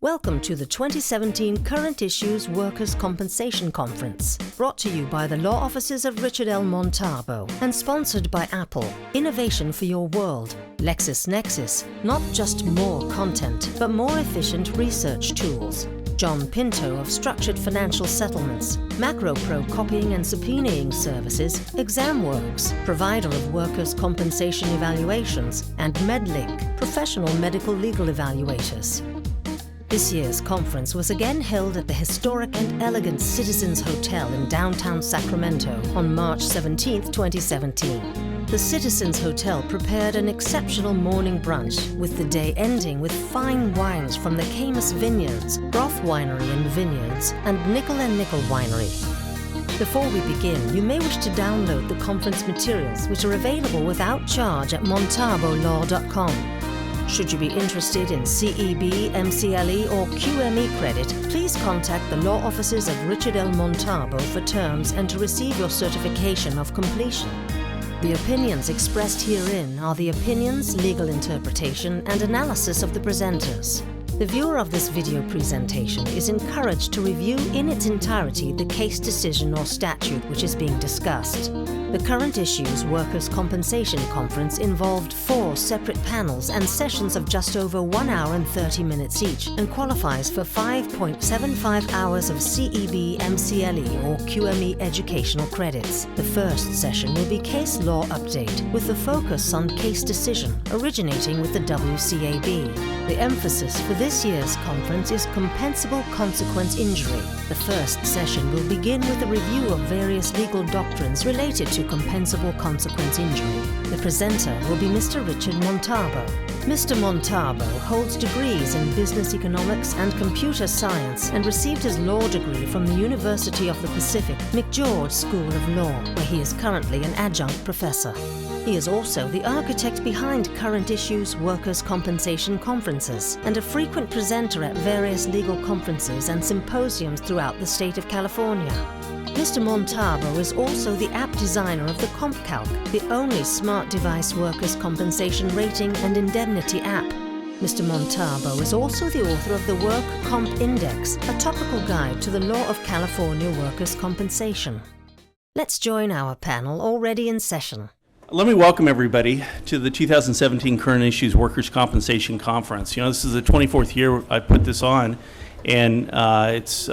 Welcome to the 2017 Current Issues Workers' Compensation Conference, brought to you by the law offices of Richard L. Montalbo and sponsored by Apple. Innovation for your world. LexisNexis, not just more content, but more efficient research tools. John Pinto of Structured Financial Settlements, MacroPro Copying and Subpoenaing Services, ExamWorks, provider of workers' compensation evaluations, and MedLink, professional medical legal evaluators. This year's conference was again held at the historic and elegant Citizens Hotel in downtown Sacramento on March 17, 2017. The Citizens Hotel prepared an exceptional morning brunch, with the day ending with fine wines from the Camus Vineyards, Broth Winery and Vineyards, and Nickel & Nickel Winery. Before we begin, you may wish to download the conference materials, which are available without charge at montalbolaw.com. Should you be interested in CEB, MCLE or QME credit, please contact the law offices of Richard L. Montalbo for terms and to receive your certification of completion. The opinions expressed herein are the opinions, legal interpretation, and analysis of the presenters. The viewer of this video presentation is encouraged to review in its entirety the case decision or statute which is being discussed. The Current Issues Workers' Compensation Conference involved 4 separate panels and sessions of just over 1 hour and 30 minutes each, and qualifies for 5.75 hours of CEB, MCLE or QME educational credits. The first session will be Case Law Update, with the focus on case decision originating with the WCAB. The emphasis for this year's conference is compensable consequence injury. The first session will begin with a review of various legal doctrines related to compensable consequence injury. The presenter will be Mr. Richard Montalbo. Mr. Montalbo holds degrees in business economics and computer science and received his law degree from the University of the Pacific McGeorge School of Law, where he is currently an adjunct professor. He is also the architect behind Current Issues Workers' Compensation Conferences and a frequent presenter at various legal conferences and symposiums throughout the state of California. Mr. Montalbo is also the app designer of the CompCalc, the only smart device workers' compensation rating and indemnity app. Mr. Montalbo is also the author of the Work Comp Index, a topical guide to the law of California workers' compensation. Let's join our panel already in session. Let me welcome everybody to the 2017 Current Issues Workers' Compensation Conference. You know, this is the 24th year I put this on, and it's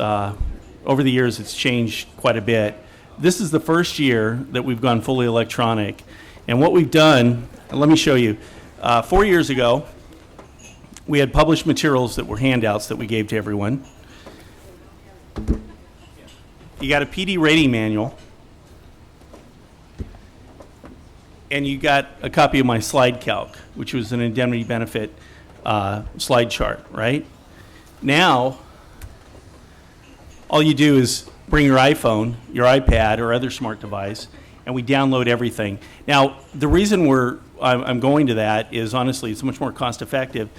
over the years it's changed quite a bit. This is the first year that we've gone fully electronic, and what we've done, let me show you. 4 years ago, we had published materials that were handouts that we gave to everyone. You got a PD rating manual, and you got a copy of my slide calc, which was an indemnity benefit slide chart, right? Now, all you do is bring your iPhone, your iPad, or other smart device, and we download everything. Now, the reason I'm going to that is, honestly, it's much more cost effective,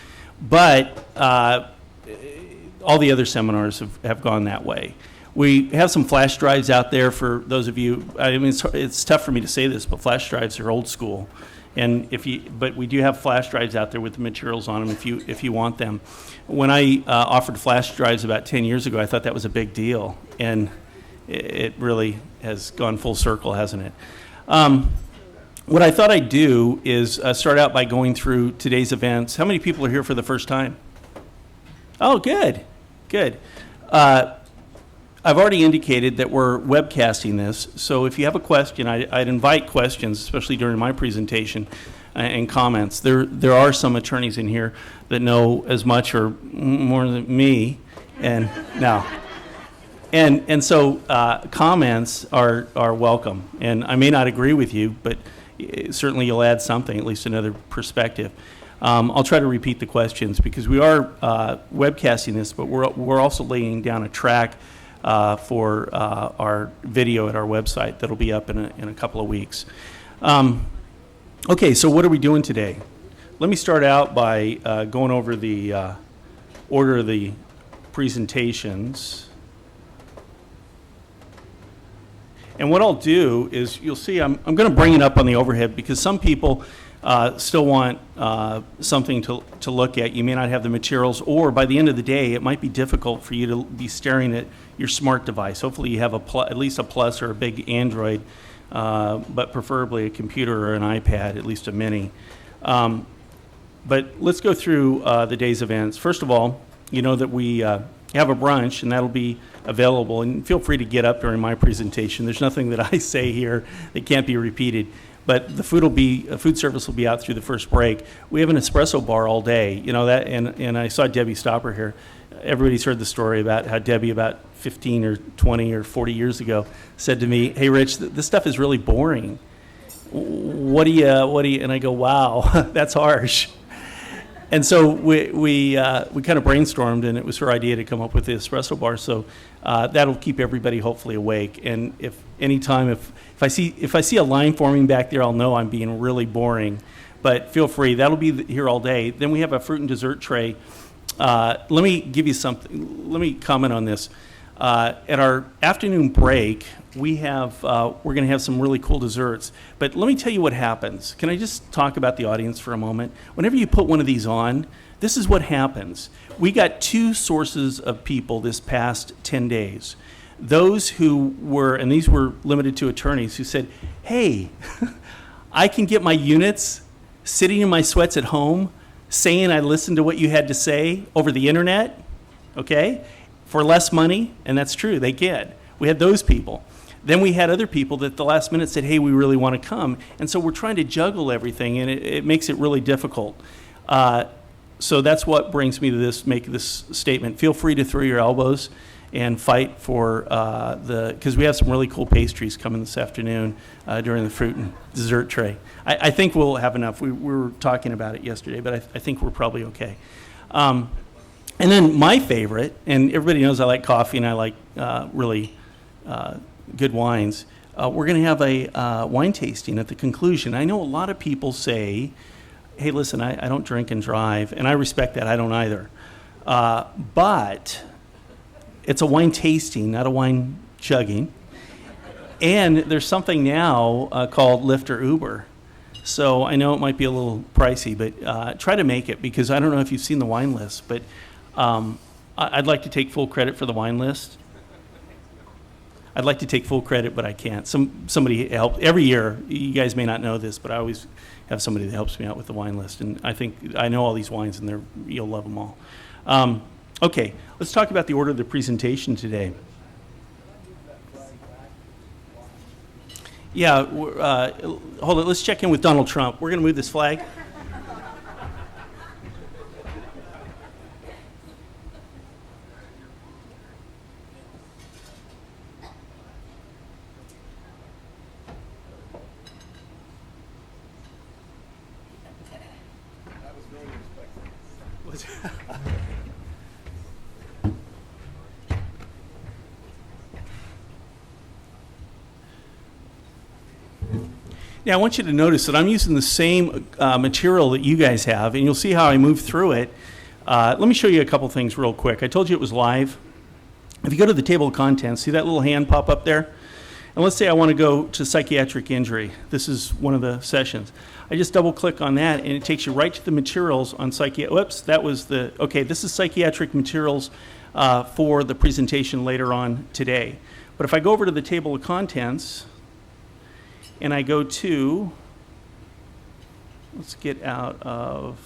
but all the other seminars have gone that way. We have some flash drives out there for those of you. I mean, it's tough for me to say this, but flash drives are old school, but we do have flash drives out there with the materials on them if you want them. When I offered flash drives about 10 years ago, I thought that was a big deal, and it really has gone full circle, hasn't it? What I thought I'd do is start out by going through today's events. How many people are here for the first time? Oh, good. I've already indicated that we're webcasting this, so if you have a question, I'd invite questions, especially during my presentation and comments. There are some attorneys in here that know as much or more than me, and so comments are welcome. And I may not agree with you, but certainly you'll add something, at least another perspective. I'll try to repeat the questions because we are webcasting this, but we're also laying down a track for our video at our website that'll be up in a couple of weeks. Okay, so what are we doing today? Let me start out by going over the order of the presentations. And what I'll do is, you'll see I'm going to bring it up on the overhead because some people still want something to look at. You may not have the materials, or by the end of the day, it might be difficult for you to be staring at your smart device. Hopefully you have at least a Plus or a big Android, but preferably a computer or an iPad, at least a mini. But let's go through the day's events. First of all, you know that we have a brunch, and that'll be available. And feel free to get up during my presentation. There's nothing that I say here that can't be repeated. But the food service will be out through the first break. We have an espresso bar all day, you know that, and I saw Debbie Stopper here. Everybody's heard the story about how Debbie, about 15 or 20 or 40 years ago, said to me, "Hey, Rich, this stuff is really boring. What do you?" And I go, "Wow, that's harsh." And so we kind of brainstormed, and it was her idea to come up with the espresso bar. So that'll keep everybody hopefully awake. And if I see a line forming back there, I'll know I'm being really boring. But feel free, that'll be here all day. Then we have a fruit and dessert tray. Let me give you something. Let me comment on this. At our afternoon break, we're going to have some really cool desserts. But let me tell you what happens. Can I just talk about the audience for a moment? Whenever you put one of these on, this is what happens. We got two sources of people this past 10 days. Those who were, and these were limited to attorneys, who said, "Hey, I can get my units sitting in my sweats at home, saying I listened to what you had to say over the internet, okay, for less money," and that's true, they can. We had those people. Then we had other people that at the last minute said, "Hey, we really want to come." And so we're trying to juggle everything, and it makes it really difficult. So that's what brings me to make this statement. Feel free to throw your elbows and fight for because we have some really cool pastries coming this afternoon during the fruit and dessert tray. I think we'll have enough. We were talking about it yesterday, but I think we're probably okay. And then my favorite, and everybody knows I like coffee and I like really good wines. We're going to have a wine tasting at the conclusion. I know a lot of people say, "Hey, listen, I don't drink and drive," and I respect that. I don't either. But it's a wine tasting, not a wine chugging. And there's something now called Lyft or Uber. So I know it might be a little pricey, but try to make it, because I don't know if you've seen the wine list, but I'd like to take full credit for the wine list. I'd like to take full credit, but I can't. Somebody helped. Every year, you guys may not know this, but I always have somebody that helps me out with the wine list. And I know all these wines, and you'll love them all. Okay, let's talk about the order of the presentation today. Yeah, hold it. Let's check in with Donald Trump. We're going to move this flag. Now, I want you to notice that I'm using the same material that you guys have, and you'll see how I move through it. Let me show you a couple things real quick. I told you it was live. If you go to the table of contents, see that little hand pop up there? And let's say I want to go to psychiatric injury. This is one of the sessions. I just double click on that, and it takes you right to the materials on whoops, that was okay, this is psychiatric materials for the presentation later on today. But if I go over to the table of contents, and I go to, let's get out of,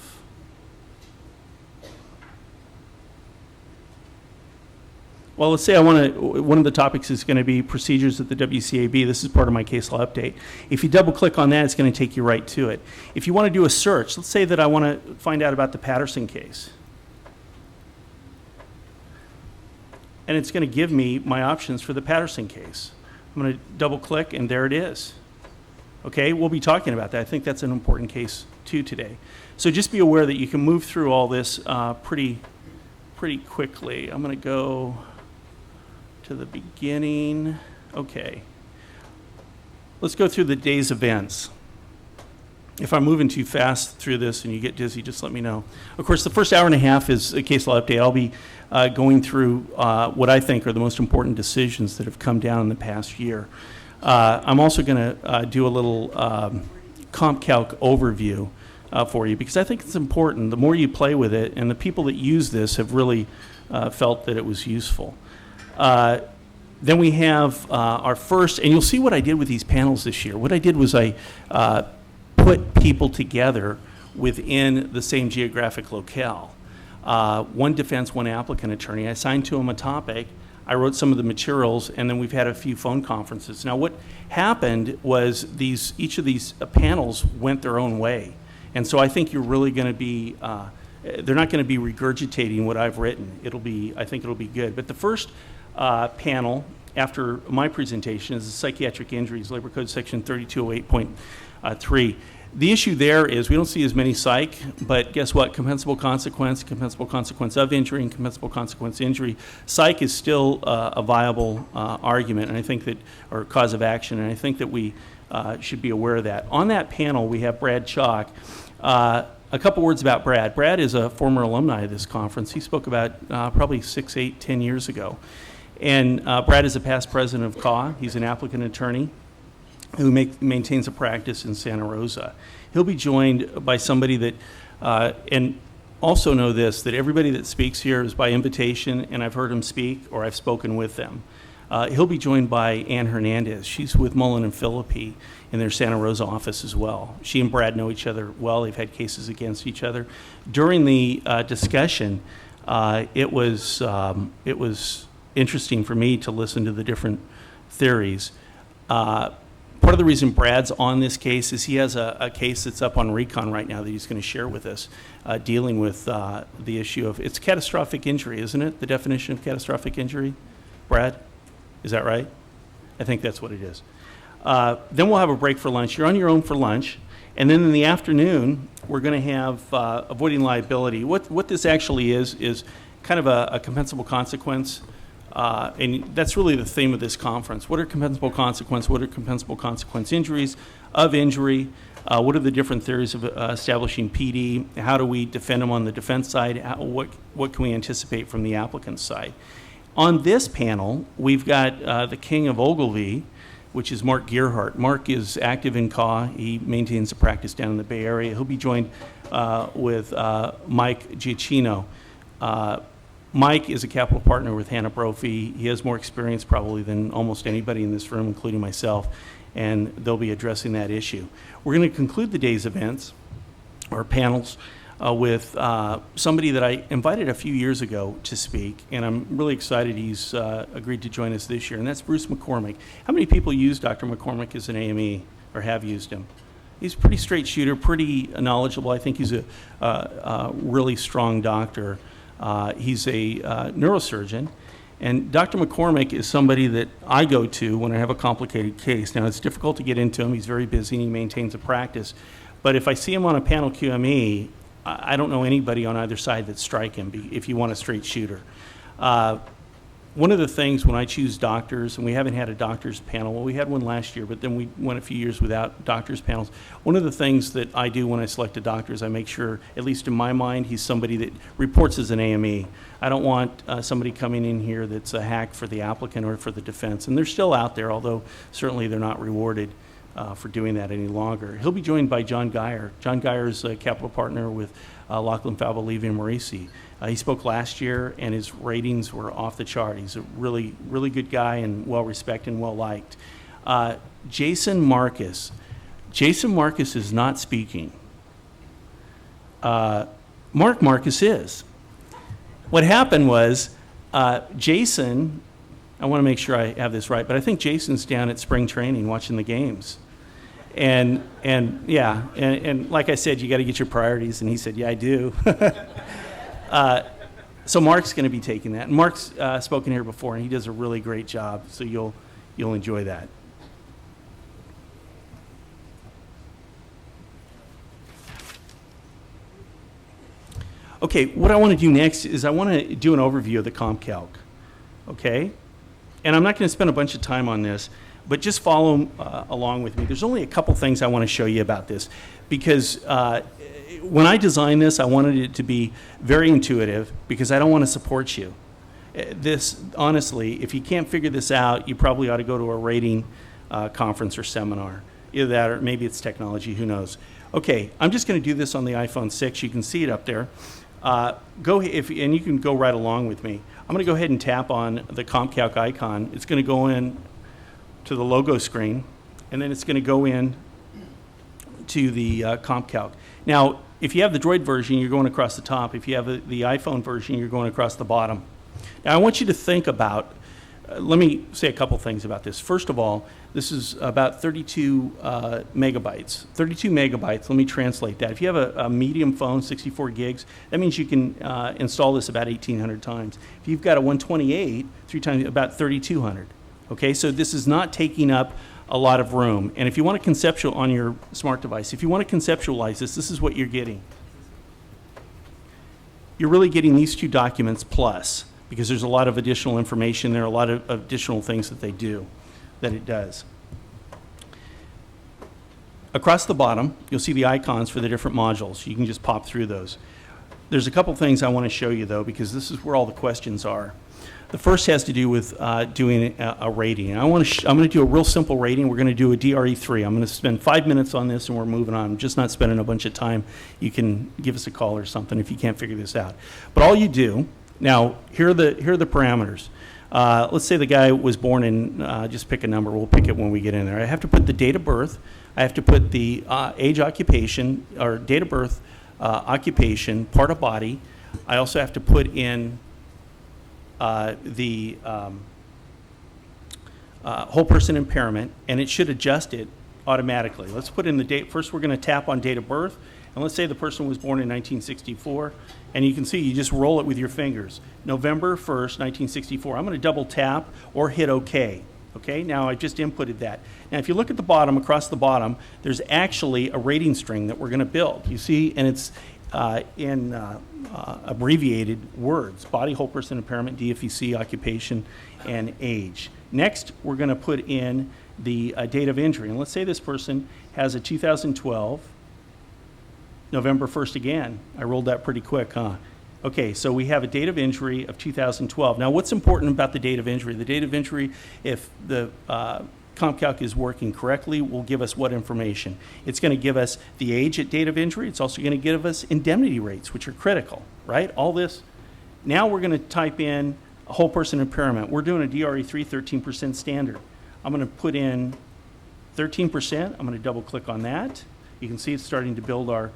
well, let's say one of the topics is going to be procedures at the WCAB. This is part of my case law update. If you double click on that, it's going to take you right to it. If you want to do a search, let's say that I want to find out about the Patterson case. And it's going to give me my options for the Patterson case. I'm going to double click, and there it is. Okay, we'll be talking about that. I think that's an important case too today. So just be aware that you can move through all this pretty quickly. I'm going to go to the beginning. Okay. Let's go through the day's events. If I'm moving too fast through this and you get dizzy, just let me know. Of course, the first hour and a half is a case law update. I'll be going through what I think are the most important decisions that have come down in the past year. I'm also going to do a little CompCalc overview for you, because I think it's important. The more you play with it, and the people that use this have really felt that it was useful. Then we have our first, and you'll see what I did with these panels this year. What I did was I put people together within the same geographic locale. One defense, one applicant attorney. I assigned to them a topic. I wrote some of the materials, and then we've had a few phone conferences. Now, what happened was each of these panels went their own way. And so I think you're really going to be, they're not going to be regurgitating what I've written. I think it'll be good. But the first panel after my presentation is the psychiatric injuries, Labor Code Section 3208.3. The issue there is we don't see as many psych, but guess what? Compensable consequence of injury, and compensable consequence injury. Psych is still a viable argument, and I think that, or cause of action, and I think that we should be aware of that. On that panel, we have Brad Chalk. A couple words about Brad. Brad is a former alumni of this conference. He spoke about probably 6, 8, 10 years ago. And Brad is a past president of CAW. He's an applicant attorney who maintains a practice in Santa Rosa. He'll be joined by somebody that, and also know this, that everybody that speaks here is by invitation, and I've heard them speak or I've spoken with them. He'll be joined by Ann Hernandez. She's with Mullen and Philippi in their Santa Rosa office as well. She and Brad know each other well. They've had cases against each other. During the discussion, it was interesting for me to listen to the different theories. Part of the reason Brad's on this case is he has a case that's up on Recon right now that he's going to share with us, dealing with the issue of, it's catastrophic injury, isn't it? The definition of catastrophic injury? Brad, is that right? I think that's what it is. Then we'll have a break for lunch. You're on your own for lunch. And then in the afternoon, we're going to have avoiding liability. What this actually is kind of a compensable consequence. And that's really the theme of this conference. What are compensable consequence? What are compensable consequence injuries of injury? What are the different theories of establishing PD? How do we defend them on the defense side? What can we anticipate from the applicant's side? On this panel, we've got the king of Ogilvy, which is Mark Gearhart. Mark is active in CAW. He maintains a practice down in the Bay Area. He'll be joined with Mike Giacchino. Mike is a capital partner with Hannah Brophy. He has more experience probably than almost anybody in this room, including myself, and they'll be addressing that issue. We're going to conclude the day's events, or panels, with somebody that I invited a few years ago to speak, and I'm really excited he's agreed to join us this year, and that's Bruce McCormick. How many people use Dr. McCormick as an AME, or have used him? He's a pretty straight shooter, pretty knowledgeable. I think he's a really strong doctor. He's a neurosurgeon, and Dr. McCormick is somebody that I go to when I have a complicated case. Now, it's difficult to get into him. He's very busy, and he maintains a practice. But if I see him on a panel QME, I don't know anybody on either side that strike him if you want a straight shooter. One of the things when I choose doctors, and we haven't had a doctors panel, well, we had one last year, but then we went a few years without doctors panels. One of the things that I do when I select a doctor is I make sure, at least in my mind, he's somebody that reports as an AME. I don't want somebody coming in here that's a hack for the applicant or for the defense. And they're still out there, although certainly they're not rewarded for doing that any longer. He'll be joined by John Geyer. John Geyer is a capital partner with Lachlan Falva, Levy, and Marisi. He spoke last year, and his ratings were off the chart. He's a really, really good guy and well-respected and well-liked. Jason Marcus. Jason Marcus is not speaking. Mark Marcus is. What happened was Jason, I want to make sure I have this right, but I think Jason's down at spring training watching the games. And like I said, you got to get your priorities, and he said, yeah, I do. So Mark's going to be taking that. And Mark's spoken here before, and he does a really great job, so you'll enjoy that. Okay, what I want to do next is I want to do an overview of the CompCalc, okay? And I'm not going to spend a bunch of time on this, but just follow along with me. There's only a couple things I want to show you about this, because when I designed this, I wanted it to be very intuitive, because I don't want to support you. This, honestly, if you can't figure this out, you probably ought to go to a rating conference or seminar. Either that or maybe it's technology, who knows. Okay, I'm just going to do this on the iPhone 6. You can see it up there. And you can go right along with me. I'm going to go ahead and tap on the CompCalc icon. It's going to go in to the logo screen, and then it's going to go in to the CompCalc. Now, if you have the Droid version, you're going across the top. If you have the iPhone version, you're going across the bottom. Now, I want you to think about, let me say a couple things about this. First of all, this is about 32 megabytes. 32 megabytes, let me translate that. If you have a medium phone, 64 gigs, that means you can install this about 1,800 times. If you've got a 128, 3 times, about 3,200. Okay, so this is not taking up a lot of room. And if you want to conceptual on your smart device, if you want to conceptualize this is what you're getting. You're really getting these two documents plus, because there's a lot of additional information there, a lot of additional things that it does. Across the bottom, you'll see the icons for the different modules. You can just pop through those. There's a couple things I want to show you, though, because this is where all the questions are. The first has to do with doing a rating. And I'm going to do a real simple rating. We're going to do a DRE3. I'm going to spend 5 minutes on this, and we're moving on. I'm just not spending a bunch of time. You can give us a call or something if you can't figure this out. But all you do, now, here are the parameters. Let's say the guy was born in, just pick a number. We'll pick it when we get in there. I have to put the date of birth. I have to put the age, occupation, or date of birth, occupation, part of body. I also have to put in the whole person impairment, and it should adjust it automatically. Let's put in the date. First, we're going to tap on date of birth, and let's say the person was born in 1964, and you can see you just roll it with your fingers. November 1st, 1964. I'm going to double tap or hit OK. Okay, now I just inputted that. Now, if you look at the bottom, across the bottom, there's actually a rating string that we're going to build. You see, and it's in abbreviated words: body, whole person impairment, DFEC, occupation, and age. Next, we're going to put in the date of injury. And let's say this person has a 2012, November 1st again. I rolled that pretty quick, huh? Okay, so we have a date of injury of 2012. Now, what's important about the date of injury? The date of injury, if the CompCalc is working correctly, will give us what information? It's going to give us the age at date of injury. It's also going to give us indemnity rates, which are critical, right? All this. Now we're going to type in a whole person impairment. We're doing a DRE3 13% standard. I'm going to put in 13%. I'm going to double click on that. You can see it's starting to build our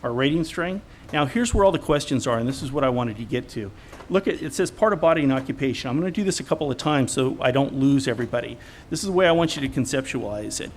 rating string. Now here's where all the questions are, and this is what I wanted to get to. Look at, it says part of body and occupation. I'm going to do this a couple of times so I don't lose everybody. This is the way I want you to conceptualize it.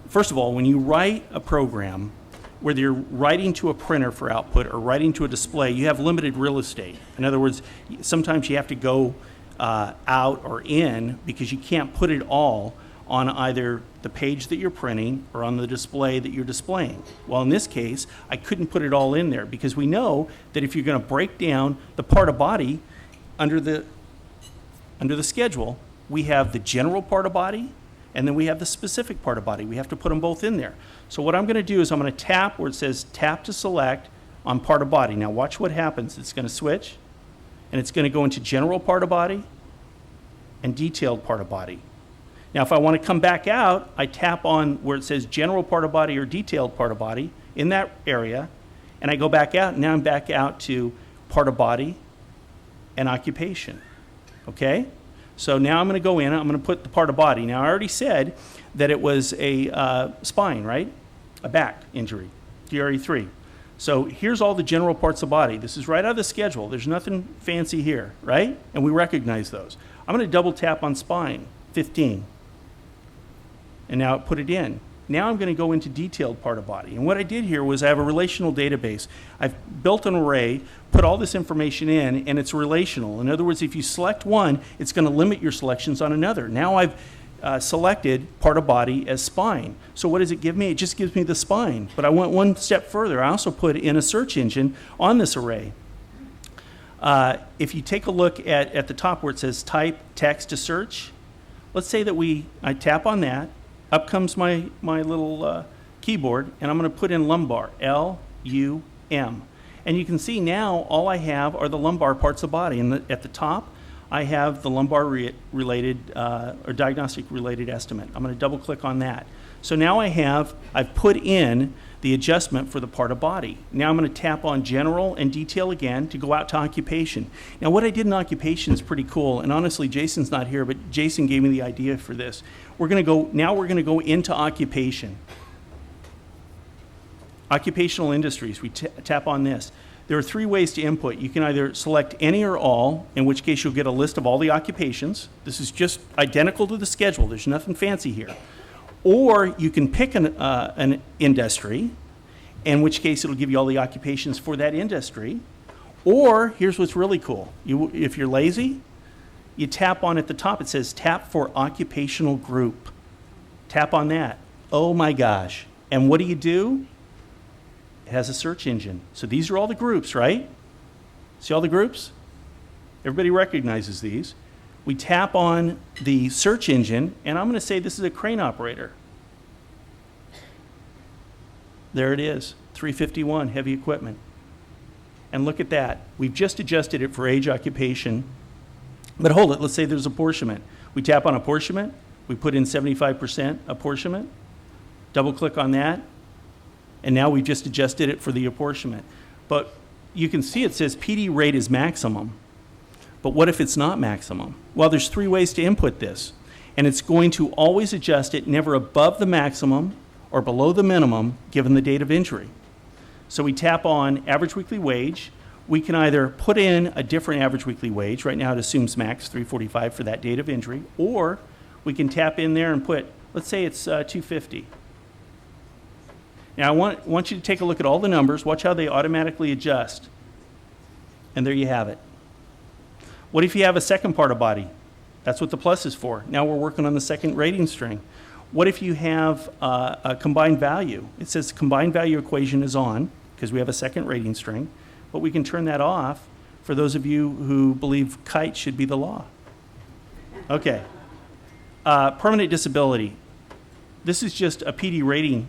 First of all, when you write a program, whether you're writing to a printer for output or writing to a display, you have limited real estate. In other words, sometimes you have to go out or in because you can't put it all on either the page that you're printing or on the display that you're displaying. Well, in this case, I couldn't put it all in there because we know that if you're going to break down the part of body under the schedule, we have the general part of body and then we have the specific part of body. We have to put them both in there. So what I'm going to do is I'm going to tap where it says tap to select on part of body. Now watch what happens. It's going to switch and it's going to go into general part of body and detailed part of body. Now, if I want to come back out, I tap on where it says general part of body or detailed part of body in that area, and I go back out, and now I'm back out to part of body and occupation, okay? So now I'm going to go in, I'm going to put the part of body. Now, I already said that it was a spine, right? A back injury, DRE3. So here's all the general parts of body. This is right out of the schedule. There's nothing fancy here, right? And we recognize those. I'm going to double tap on spine, 15. And now put it in. Now I'm going to go into detailed part of body. And what I did here was I have a relational database. I've built an array, put all this information in, and it's relational. In other words, if you select one, it's going to limit your selections on another. Now I've selected part of body as spine. So what does it give me? It just gives me the spine. But I went one step further. I also put in a search engine on this array. If you take a look at the top where it says type text to search, let's say that I tap on that. Up comes my little keyboard, and I'm going to put in lumbar, L-U-M. And you can see now all I have are the lumbar parts of the body. And at the top, I have the lumbar related or diagnostic related estimate. I'm going to double click on that. So now I've put in the adjustment for the part of body. Now I'm going to tap on general and detail again to go out to occupation. Now what I did in occupation is pretty cool, and honestly Jason's not here, but Jason gave me the idea for this. We're going to go into occupation. Occupational industries, we tap on this. There are 3 ways to input. You can either select any or all, in which case you'll get a list of all the occupations. This is just identical to the schedule. There's nothing fancy here. Or you can pick an industry, in which case it'll give you all the occupations for that industry. Or here's what's really cool. If you're lazy, you tap on at the top. It says tap for occupational group. Tap on that. Oh my gosh. And what do? It has a search engine. So these are all the groups, right? See all the groups? Everybody recognizes these. We tap on the search engine, and I'm going to say this is a crane operator. There it is, 351, heavy equipment. And look at that. We've just adjusted it for age, occupation. But hold it, let's say there's apportionment. We tap on apportionment. We put in 75% apportionment. Double click on that. And now we've just adjusted it for the apportionment. But you can see it says PD rate is maximum. But what if it's not maximum? Well, there's 3 ways to input this. And it's going to always adjust it never above the maximum or below the minimum given the date of injury. So we tap on average weekly wage. We can either put in a different average weekly wage. Right now it assumes max $345 for that date of injury. Or we can tap in there and put, let's say it's $250. Now I want you to take a look at all the numbers. Watch how they automatically adjust. And there you have it. What if you have a second part of body? That's what the plus is for. Now we're working on the second rating string. What if you have a combined value? It says combined value equation is on because we have a second rating string, but we can turn that off for those of you who believe kite should be the law. Okay. Permanent disability. This is just a PD rating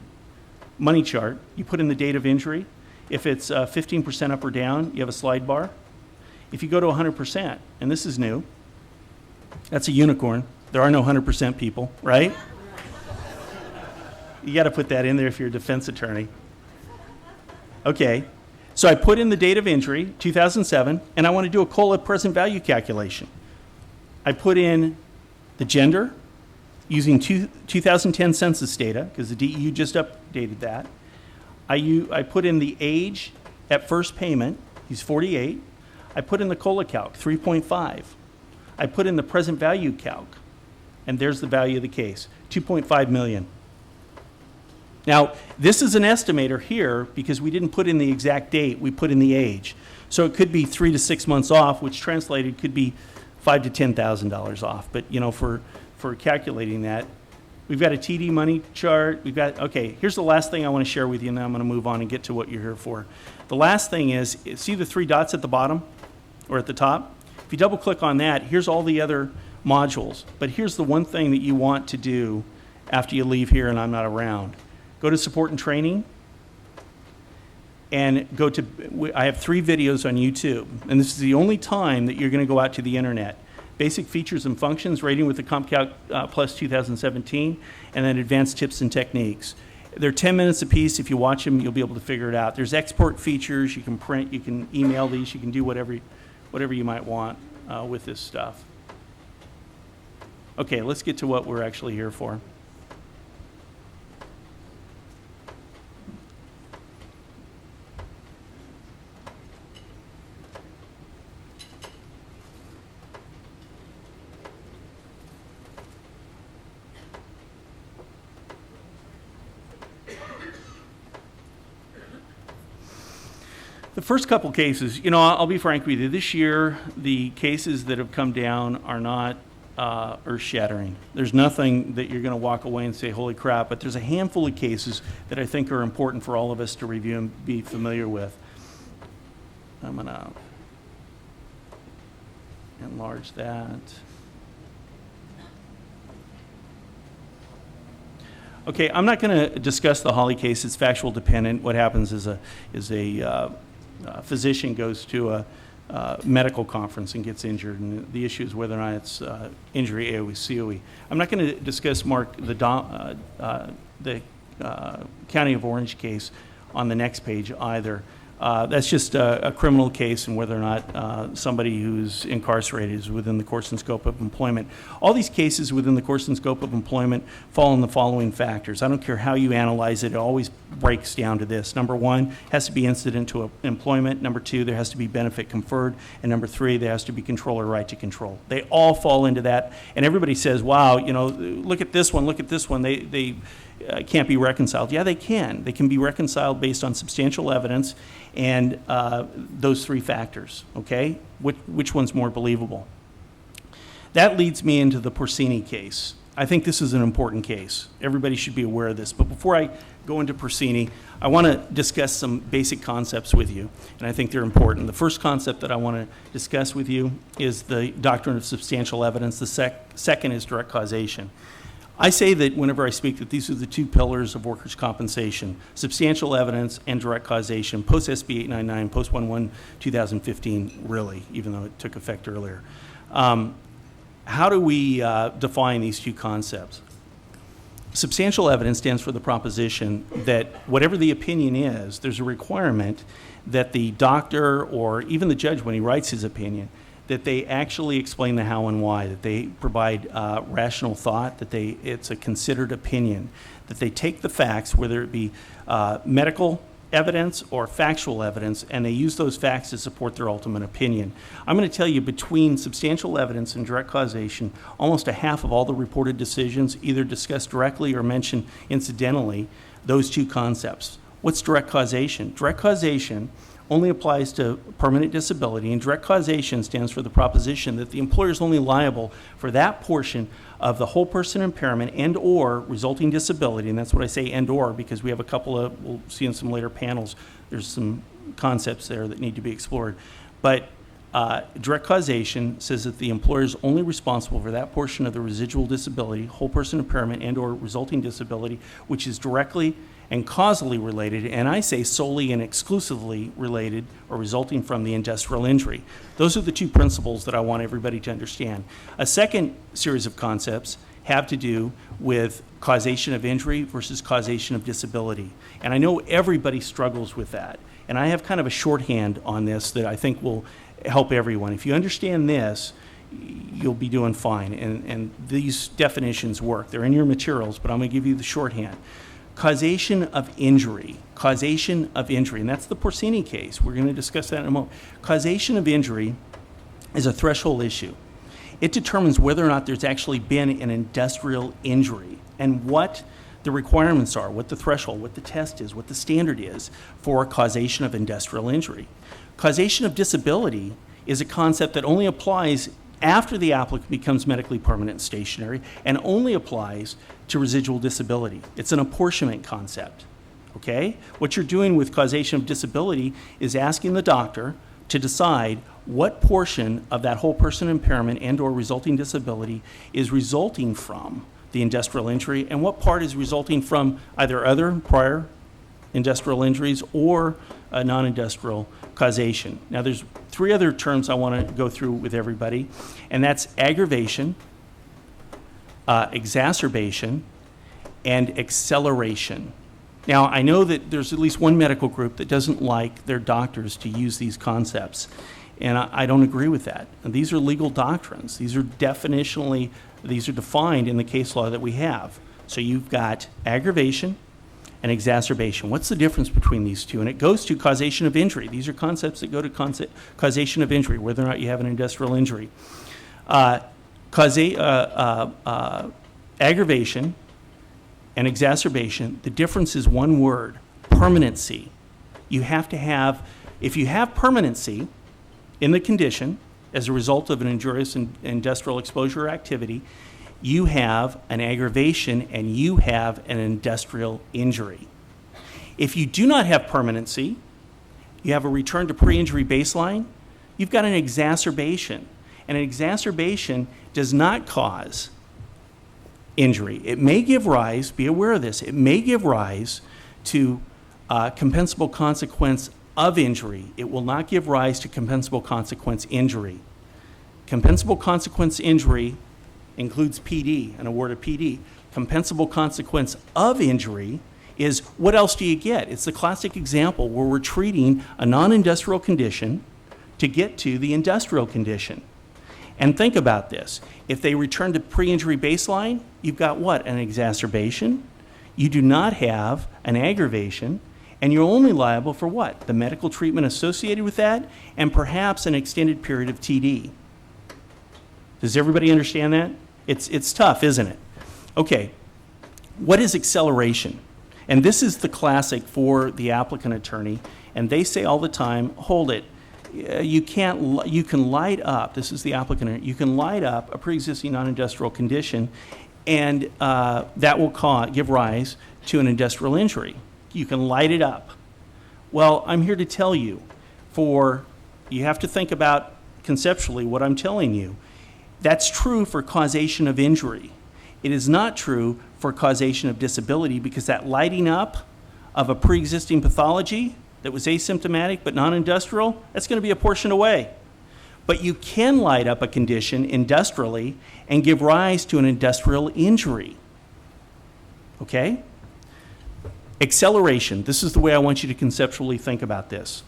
money chart. You put in the date of injury. If it's 15% up or down, you have a slide bar. If you go to 100%, and this is new, that's a unicorn. There are no 100% people, right? You got to put that in there if you're a defense attorney. Okay, so I put in the date of injury, 2007, and I want to do a COLA present value calculation. I put in the gender using 2010 census data, because the DEU just updated that. I put in the age at first payment, he's 48. I put in the COLA calc, 3.5. I put in the present value calc, and there's the value of the case, 2.5 million. Now, this is an estimator here because we didn't put in the exact date, we put in the age. So it could be 3 to 6 months off, which translated could be $5,000 to $10,000 off. But you know, for calculating that, we've got a TD money chart. Okay, here's the last thing I want to share with you, and then I'm going to move on and get to what you're here for. The last thing is, see the 3 dots at the bottom or at the top? If you double click on that, here's all the other modules. But here's the one thing that you want to do after you leave here and I'm not around. Go to support and training and go to, I have 3 videos on YouTube, and this is the only time that you're going to go out to the internet. Basic features and functions, rating with the CompCalc Plus 2017, and then advanced tips and techniques. They're 10 minutes a piece. If you watch them, you'll be able to figure it out. There's export features. You can print, you can email these, you can do whatever you might want with this stuff. Okay, let's get to what we're actually here for. The first couple cases, you know, I'll be frank with you, this year the cases that have come down are not earth-shattering. There's nothing that you're going to walk away and say, holy crap, but there's a handful of cases that I think are important for all of us to review and be familiar with. I'm going to enlarge that. Okay, I'm not going to discuss the Hawley case. It's factual dependent. What happens is a physician goes to medical conference and gets injured, and the issue is whether or not it's injury AOE, COE. I'm not going to discuss, Mark, the County of Orange case on the next page either. That's just a criminal case, and whether or not somebody who's incarcerated is within the course and scope of employment. All these cases within the course and scope of employment fall in the following factors. I don't care how you analyze it, it always breaks down to this. Number one, has to be incident to employment. Number two, there has to be benefit conferred. And number three, there has to be control or right to control. They all fall into that, and everybody says, wow, you know, look at this one, they can't be reconciled. Yeah, they can. They can be reconciled based on substantial evidence and those three factors, okay? Which one's more believable? That leads me into the Porcini case. I think this is an important case. Everybody should be aware of this. But before I go into Porcini, I want to discuss some basic concepts with you, and I think they're important. The first concept that I want to discuss with you is the doctrine of substantial evidence. The second is direct causation. I say that whenever I speak that these are the two pillars of workers' compensation, substantial evidence and direct causation, post-SB 899, post-11-2015, really, even though it took effect earlier. How do we define these two concepts? Substantial evidence stands for the proposition that whatever the opinion is, there's a requirement that the doctor or even the judge, when he writes his opinion, that they actually explain the how and why, that they provide rational thought, that it's a considered opinion, that they take the facts, whether it be medical evidence or factual evidence, and they use those facts to support their ultimate opinion. I'm going to tell you, between substantial evidence and direct causation, almost a half of all the reported decisions either discuss directly or mention incidentally those two concepts. What's direct causation? Direct causation only applies to permanent disability, and direct causation stands for the proposition that the employer is only liable for that portion of the whole person impairment and or resulting disability, and that's what I say and or because we have a couple of, we'll see in some later panels, there's some concepts there that need to be explored. But direct causation says that the employer is only responsible for that portion of the residual disability, whole person impairment and or resulting disability, which is directly and causally related, and I say solely and exclusively related or resulting from the industrial injury. Those are the two principles that I want everybody to understand. A second series of concepts have to do with causation of injury versus causation of disability. And I know everybody struggles with that. And I have kind of a shorthand on this that I think will help everyone. If you understand this, you'll be doing fine. And these definitions work. They're in your materials, but I'm going to give you the shorthand. Causation of injury, and that's the Porcini case. We're going to discuss that in a moment. Causation of injury is a threshold issue. It determines whether or not there's actually been an industrial injury and what the requirements are, what the threshold, what the test is, what the standard is for causation of industrial injury. Causation of disability is a concept that only applies after the applicant becomes medically permanent and stationary, and only applies to residual disability. It's an apportionment concept, okay? What you're doing with causation of disability is asking the doctor to decide what portion of that whole person impairment and or resulting disability is resulting from the industrial injury, and what part is resulting from either other prior industrial injuries or a non-industrial causation. Now, there's three other terms I want to go through with everybody, and that's aggravation, exacerbation, and acceleration. Now, I know that there's at least one medical group that doesn't like their doctors to use these concepts, and I don't agree with that. And these are legal doctrines. These are defined in the case law that we have. So you've got aggravation and exacerbation. What's the difference between these two? And it goes to causation of injury. These are concepts that go to causation of injury, whether or not you have an industrial injury. Aggravation and exacerbation, the difference is one word: permanency. You have to have, if you have permanency in the condition as a result of an injurious industrial exposure or activity, you have an aggravation and you have an industrial injury. If you do not have permanency, you have a return to pre-injury baseline, you've got an exacerbation. And an exacerbation does not cause injury. It may give rise, be aware of this, it may give rise to compensable consequence of injury. It will not give rise to compensable consequence injury. Compensable consequence injury includes PD, an award of PD. Compensable consequence of injury is what else do you get? It's the classic example where we're treating a non-industrial condition to get to the industrial condition. And think about this. If they return to pre-injury baseline, you've got what? An exacerbation. You do not have an aggravation, and you're only liable for what? The medical treatment associated with that, and perhaps an extended period of TD. Does everybody understand that? It's tough, isn't it? Okay, what is acceleration? And this is the classic for the applicant attorney, and they say all the time, hold it, you can light up, this is the applicant, you can light up a pre-existing non-industrial condition, and that will give rise to an industrial injury. You can light it up. Well, I'm here to tell you, you have to think about conceptually what I'm telling you. That's true for causation of injury. It is not true for causation of disability, because that lighting up of a pre-existing pathology that was asymptomatic but non-industrial, that's going to be apportioned away. But you can light up a condition industrially and give rise to an industrial injury. Okay? Acceleration, this is the way I want you to conceptually think about this.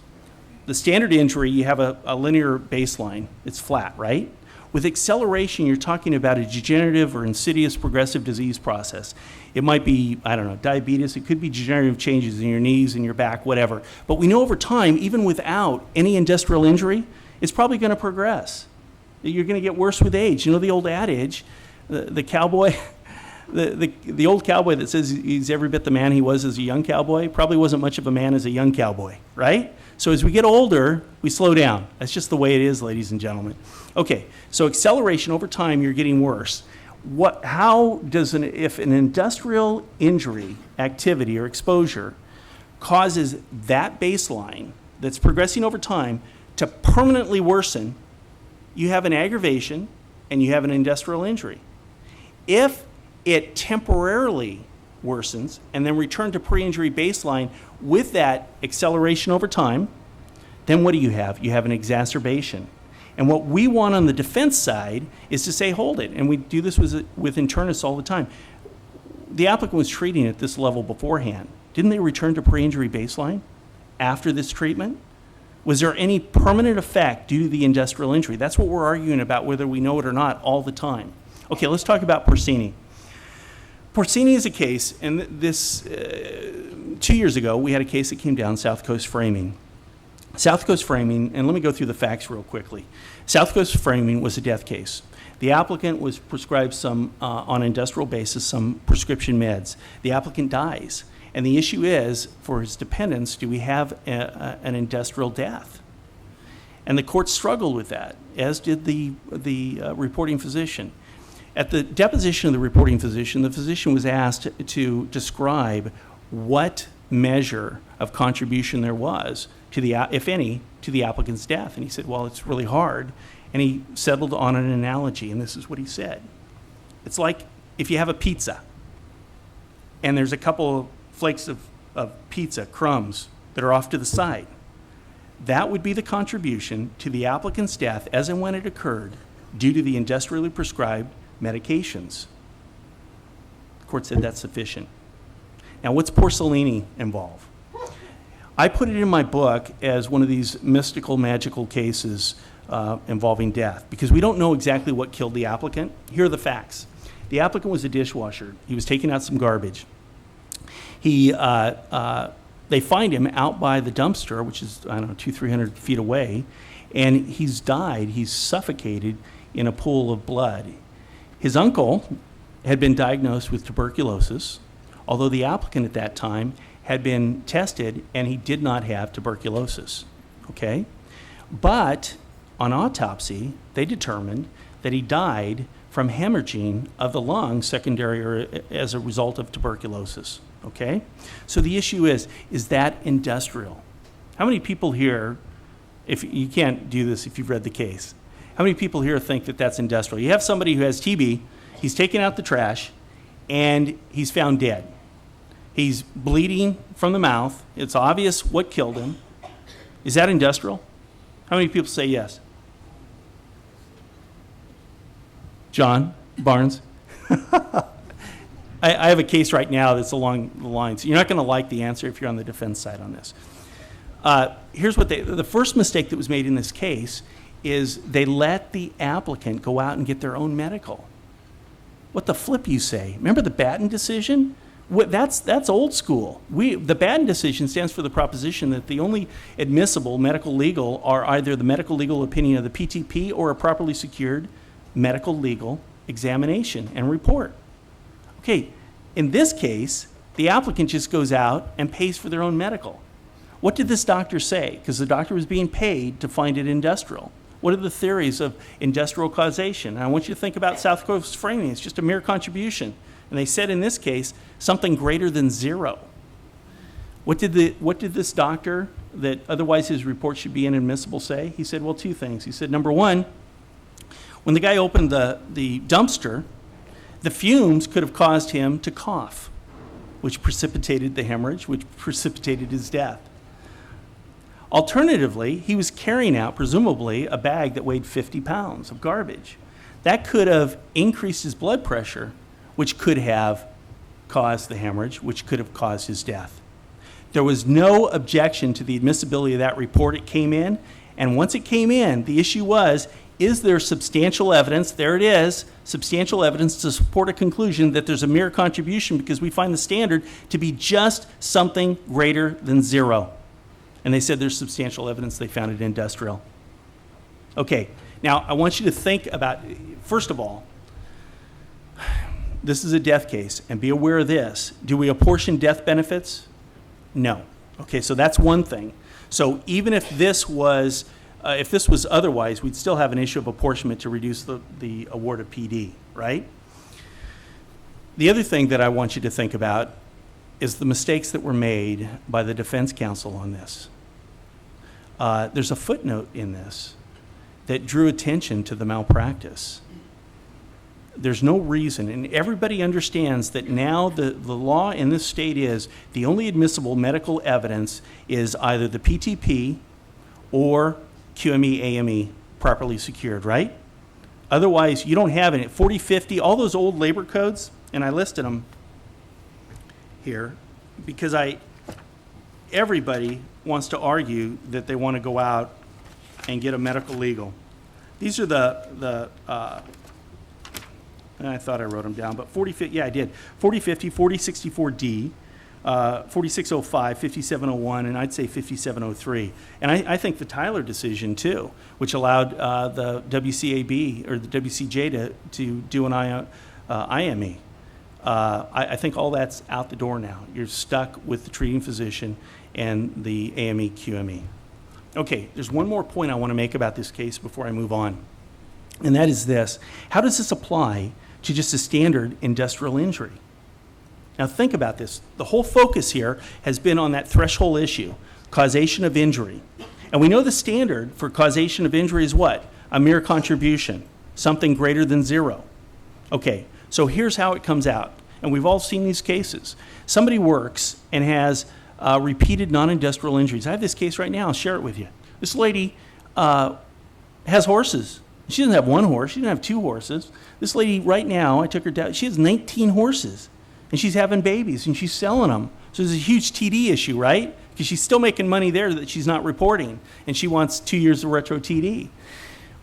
The standard injury, you have a linear baseline. It's flat, right? With acceleration, you're talking about a degenerative or insidious progressive disease process. It might be, I don't know, diabetes. It could be degenerative changes in your knees and your back, whatever. But we know over time, even without any industrial injury, it's probably going to progress. You're going to get worse with age. You know the old adage, the cowboy, the old cowboy that says he's every bit the man he was as a young cowboy, probably wasn't much of a man as a young cowboy, right? So as we get older, we slow down. That's just the way it is, ladies and gentlemen. Okay, so acceleration over time, you're getting worse. If an industrial injury, activity, or exposure causes that baseline that's progressing over time to permanently worsen, you have an aggravation and you have an industrial injury. If it temporarily worsens and then return to pre-injury baseline with that acceleration over time, then what do you have? You have an exacerbation. And what we want on the defense side is to say, hold it. And we do this with internists all the time. The applicant was treating at this level beforehand. Didn't they return to pre-injury baseline after this treatment? Was there any permanent effect due to the industrial injury? That's what we're arguing about, whether we know it or not, all the time. Okay, let's talk about Porcini. Porcini is a case, and this 2 years ago, we had a case that came down, South Coast Framing. South Coast Framing, and let me go through the facts real quickly. South Coast Framing was a death case. The applicant was prescribed some, on an industrial basis, some prescription meds. The applicant dies. And the issue is, for his dependents, do we have an industrial death? And the court struggled with that, as did the reporting physician. At the deposition of the reporting physician, the physician was asked to describe what measure of contribution there was to the, if any, to the applicant's death. And he said, well, it's really hard. And he settled on an analogy, and this is what he said. It's like if you have a pizza, and there's a couple of flakes of pizza, crumbs, that are off to the side. That would be the contribution to the applicant's death as and when it occurred due to the industrially prescribed medications. The court said that's sufficient. Now, what's Porcellini involve? I put it in my book as one of these mystical, magical cases involving death, because we don't know exactly what killed the applicant. Here are the facts. The applicant was a dishwasher. He was taking out some garbage. They find him out by the dumpster, which is, 200-300 feet away, and he's died. He's suffocated in a pool of blood. His uncle had been diagnosed with tuberculosis, although the applicant at that time had been tested and he did not have tuberculosis, okay? But on autopsy, they determined that he died from hemorrhaging of the lung secondary or as a result of tuberculosis, okay? So the issue is that industrial? How many people here, if you can't do this if you've read the case, how many people here think that that's industrial? You have somebody who has TB, he's taking out the trash, and he's found dead. He's bleeding from the mouth. It's obvious what killed him. Is that industrial? How many people say yes? John Barnes? I have a case right now that's along the lines. You're not going to like the answer if you're on the defense side on this. Here's what the first mistake that was made in this case is they let the applicant go out and get their own medical. What the flip, you say? Remember the Batten decision? That's old school. The Batten decision stands for the proposition that the only admissible medical legal are either the medical legal opinion of the PTP or a properly secured medical legal examination and report. Okay, in this case, the applicant just goes out and pays for their own medical. What did this doctor say? Because the doctor was being paid to find it industrial. What are the theories of industrial causation? And I want you to think about South Coast framing. It's just a mere contribution. And they said in this case, something greater than zero. What did this doctor that otherwise his report should be inadmissible say? He said, well, two things. He said, number one, when the guy opened the dumpster, the fumes could have caused him to cough, which precipitated the hemorrhage, which precipitated his death. Alternatively, he was carrying out, presumably, a bag that weighed 50 pounds of garbage. That could have increased his blood pressure, which could have caused the hemorrhage, which could have caused his death. There was no objection to the admissibility of that report. It came in, and once it came in, the issue was, is there substantial evidence, there it is, substantial evidence to support a conclusion that there's a mere contribution because we find the standard to be just something greater than zero. And they said there's substantial evidence they found it industrial. Okay, now I want you to think about, first of all, this is a death case, and be aware of this. Do we apportion death benefits? No. Okay, so that's one thing. So even if this was otherwise, we'd still have an issue of apportionment to reduce the award of PD, right? The other thing that I want you to think about is the mistakes that were made by the defense counsel on this. There's a footnote in this that drew attention to the malpractice. There's no reason, and everybody understands that now the law in this state is the only admissible medical evidence is either the PTP or QME, AME properly secured, right? Otherwise, you don't have it. 4050, all those old labor codes, and I listed them here because everybody wants to argue that they want to go out and get a medical legal. These are I thought I wrote them down, but 4050, yeah, I did. 4050, 4064D, 4605, 5701, and I'd say 5703. And I think the Tyler decision, too, which allowed the WCAB or the WCJ to do an IME. I think all that's out the door now. You're stuck with the treating physician and the AME, QME. Okay, there's one more point I want to make about this case before I move on, and that is this. How does this apply to just a standard industrial injury? Now think about this. The whole focus here has been on that threshold issue, causation of injury. And we know the standard for causation of injury is what? A mere contribution, something greater than zero. Okay, so here's how it comes out. And we've all seen these cases. Somebody works and has repeated non-industrial injuries. I have this case right now. I'll share it with you. This lady has horses. She doesn't have one horse. She doesn't have two horses. This lady right now, I took her down, she has 19 horses. And she's having babies, and she's selling them. So there's a huge TD issue, right? Because she's still making money there that she's not reporting, and she wants 2 years of retro TD.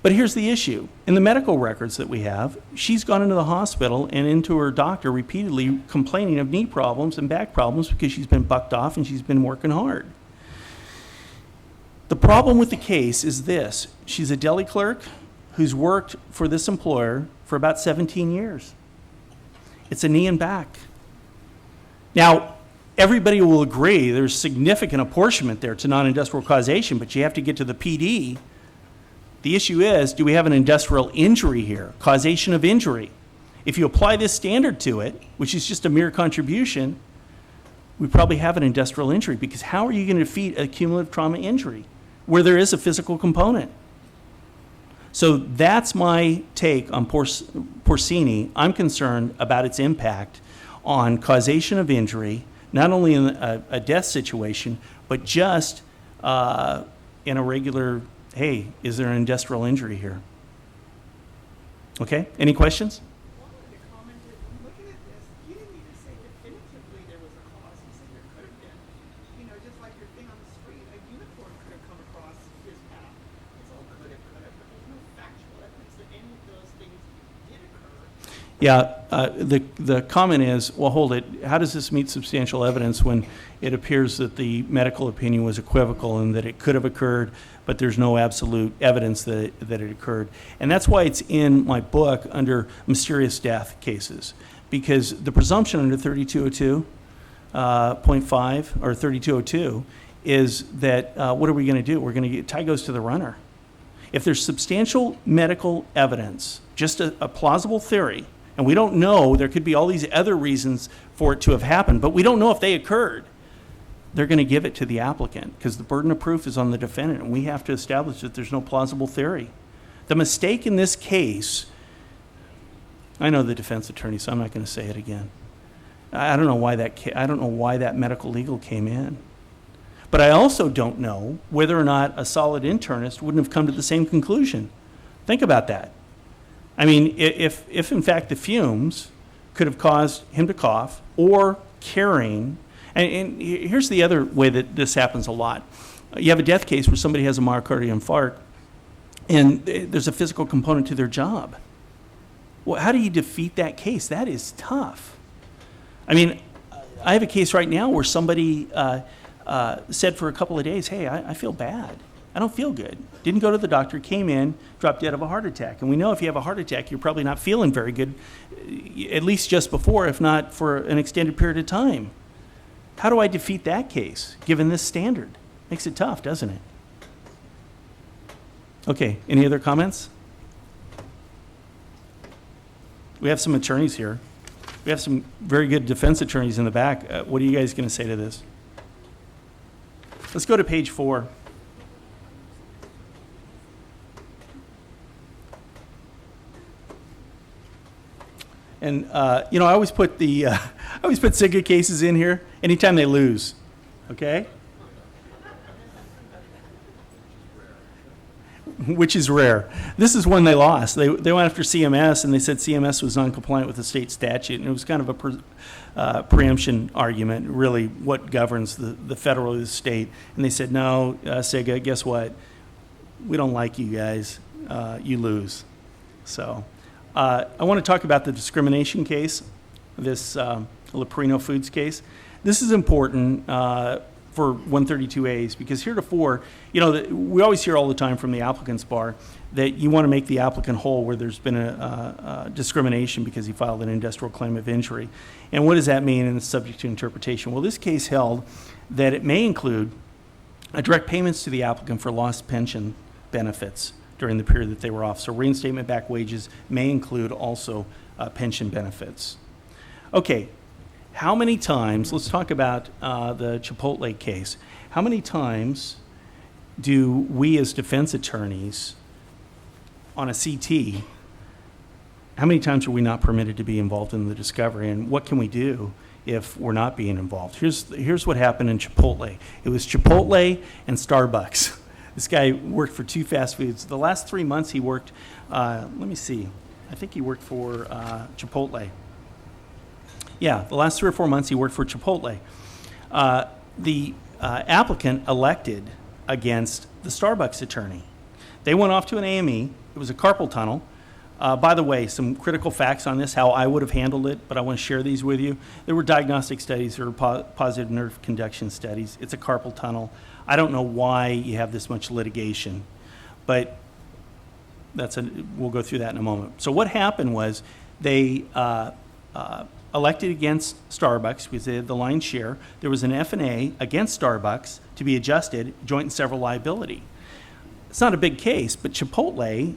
But here's the issue. In the medical records that we have, she's gone into the hospital and into her doctor repeatedly complaining of knee problems and back problems because she's been bucked off and she's been working hard. The problem with the case is this. She's a deli clerk who's worked for this employer for about 17 years. It's a knee and back. Now, everybody will agree there's significant apportionment there to non-industrial causation, but you have to get to the PD. The issue is, do we have an industrial injury here, causation of injury? If you apply this standard to it, which is just a mere contribution, we probably have an industrial injury, because how are you going to defeat a cumulative trauma injury where there is a physical component? So that's my take on Porcini. I'm concerned about its impact on causation of injury, not only in a death situation, but just in a regular, hey, is there an industrial injury here? Okay, any questions? One of the commented, looking at this, he didn't even say definitively there was a cause. He said there could have been. You know, just like your thing on the street, a unicorn could have come across his path. It's all could have, but there's no factual evidence that any of those things did occur. Yeah, the comment is, well, hold it, how does this meet substantial evidence when it appears that the medical opinion was equivocal and that it could have occurred, but there's no absolute evidence that it occurred? And that's why it's in my book under mysterious death cases, because the presumption under 3202.5 or 3202 is that what are we going to do? We're going to get, tie goes to the runner. If there's substantial medical evidence, just a plausible theory, and we don't know, there could be all these other reasons for it to have happened, but we don't know if they occurred, they're going to give it to the applicant because the burden of proof is on the defendant, and we have to establish that there's no plausible theory. The mistake in this case, I know the defense attorney, so I'm not going to say it again. I don't know why that medical legal came in. But I also don't know whether or not a solid internist wouldn't have come to the same conclusion. Think about that. I mean, if in fact the fumes could have caused him to cough, or carrying, and here's the other way that this happens a lot. You have a death case where somebody has a myocardial infarct, and there's a physical component to their job. Well, how do you defeat that case? That is tough. I mean, I have a case right now where somebody said for a couple of days, hey, I feel bad. I don't feel good. Didn't go to the doctor, came in, dropped dead of a heart attack. And we know if you have a heart attack, you're probably not feeling very good, at least just before, if not for an extended period of time. How do I defeat that case, given this standard? Makes it tough, doesn't it? Okay, any other comments? We have some attorneys here. We have some very good defense attorneys in the back. What are you guys going to say to this? Let's go to page 4. And I always put Sitka cases in here anytime they lose. Okay? Which is rare. This is one they lost. They went after CMS, and they said CMS was non-compliant with the state statute, and it was kind of a preemption argument, really what governs the federal or the state. And they said, no, SIGA, guess what? We don't like you guys. You lose. So I want to talk about the discrimination case, this Leprino Foods case. This is important for 132As, because heretofore, we always hear all the time from the applicant's bar that you want to make the applicant whole where there's been a discrimination because he filed an industrial claim of injury. And what does that mean? And it's subject to interpretation. Well, this case held that it may include direct payments to the applicant for lost pension benefits during the period that they were off. So reinstatement back wages may include also pension benefits. Okay. How many times, let's talk about the Chipotle case. How many times do we as defense attorneys on a CT, how many times are we not permitted to be involved in the discovery, and what can we do if we're not being involved? Here's what happened in Chipotle. It was Chipotle and Starbucks. This guy worked for 2 fast foods. The last 3 months he worked, let me see, I think he worked for Chipotle. Yeah, the last 3 or 4 months he worked for Chipotle. The applicant elected against the Starbucks attorney. They went off to an AME. It was a carpal tunnel. By the way, some critical facts on this, how I would have handled it, but I want to share these with you. There were diagnostic studies, there were positive nerve conduction studies. It's a carpal tunnel. I don't know why you have this much litigation, but we'll go through that in a moment. So what happened was they elected against Starbucks because they had the lion's share. There was an F&A against Starbucks to be adjusted, joint and several liability. It's not a big case, but Chipotle,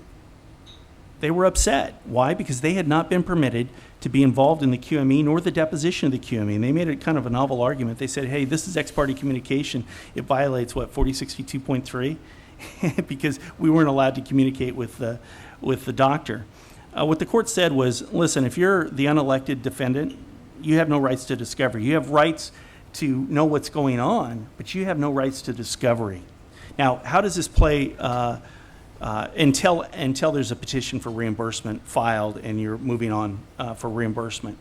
they were upset. Why? Because they had not been permitted to be involved in the QME nor the deposition of the QME. And they made it kind of a novel argument. They said, hey, this is ex parte communication. It violates, 4062.3? Because we weren't allowed to communicate with the doctor. What the court said was, listen, if you're the unelected defendant, you have no rights to discovery. You have rights to know what's going on, but you have no rights to discovery. Now, how does this play until there's a petition for reimbursement filed and you're moving on for reimbursement?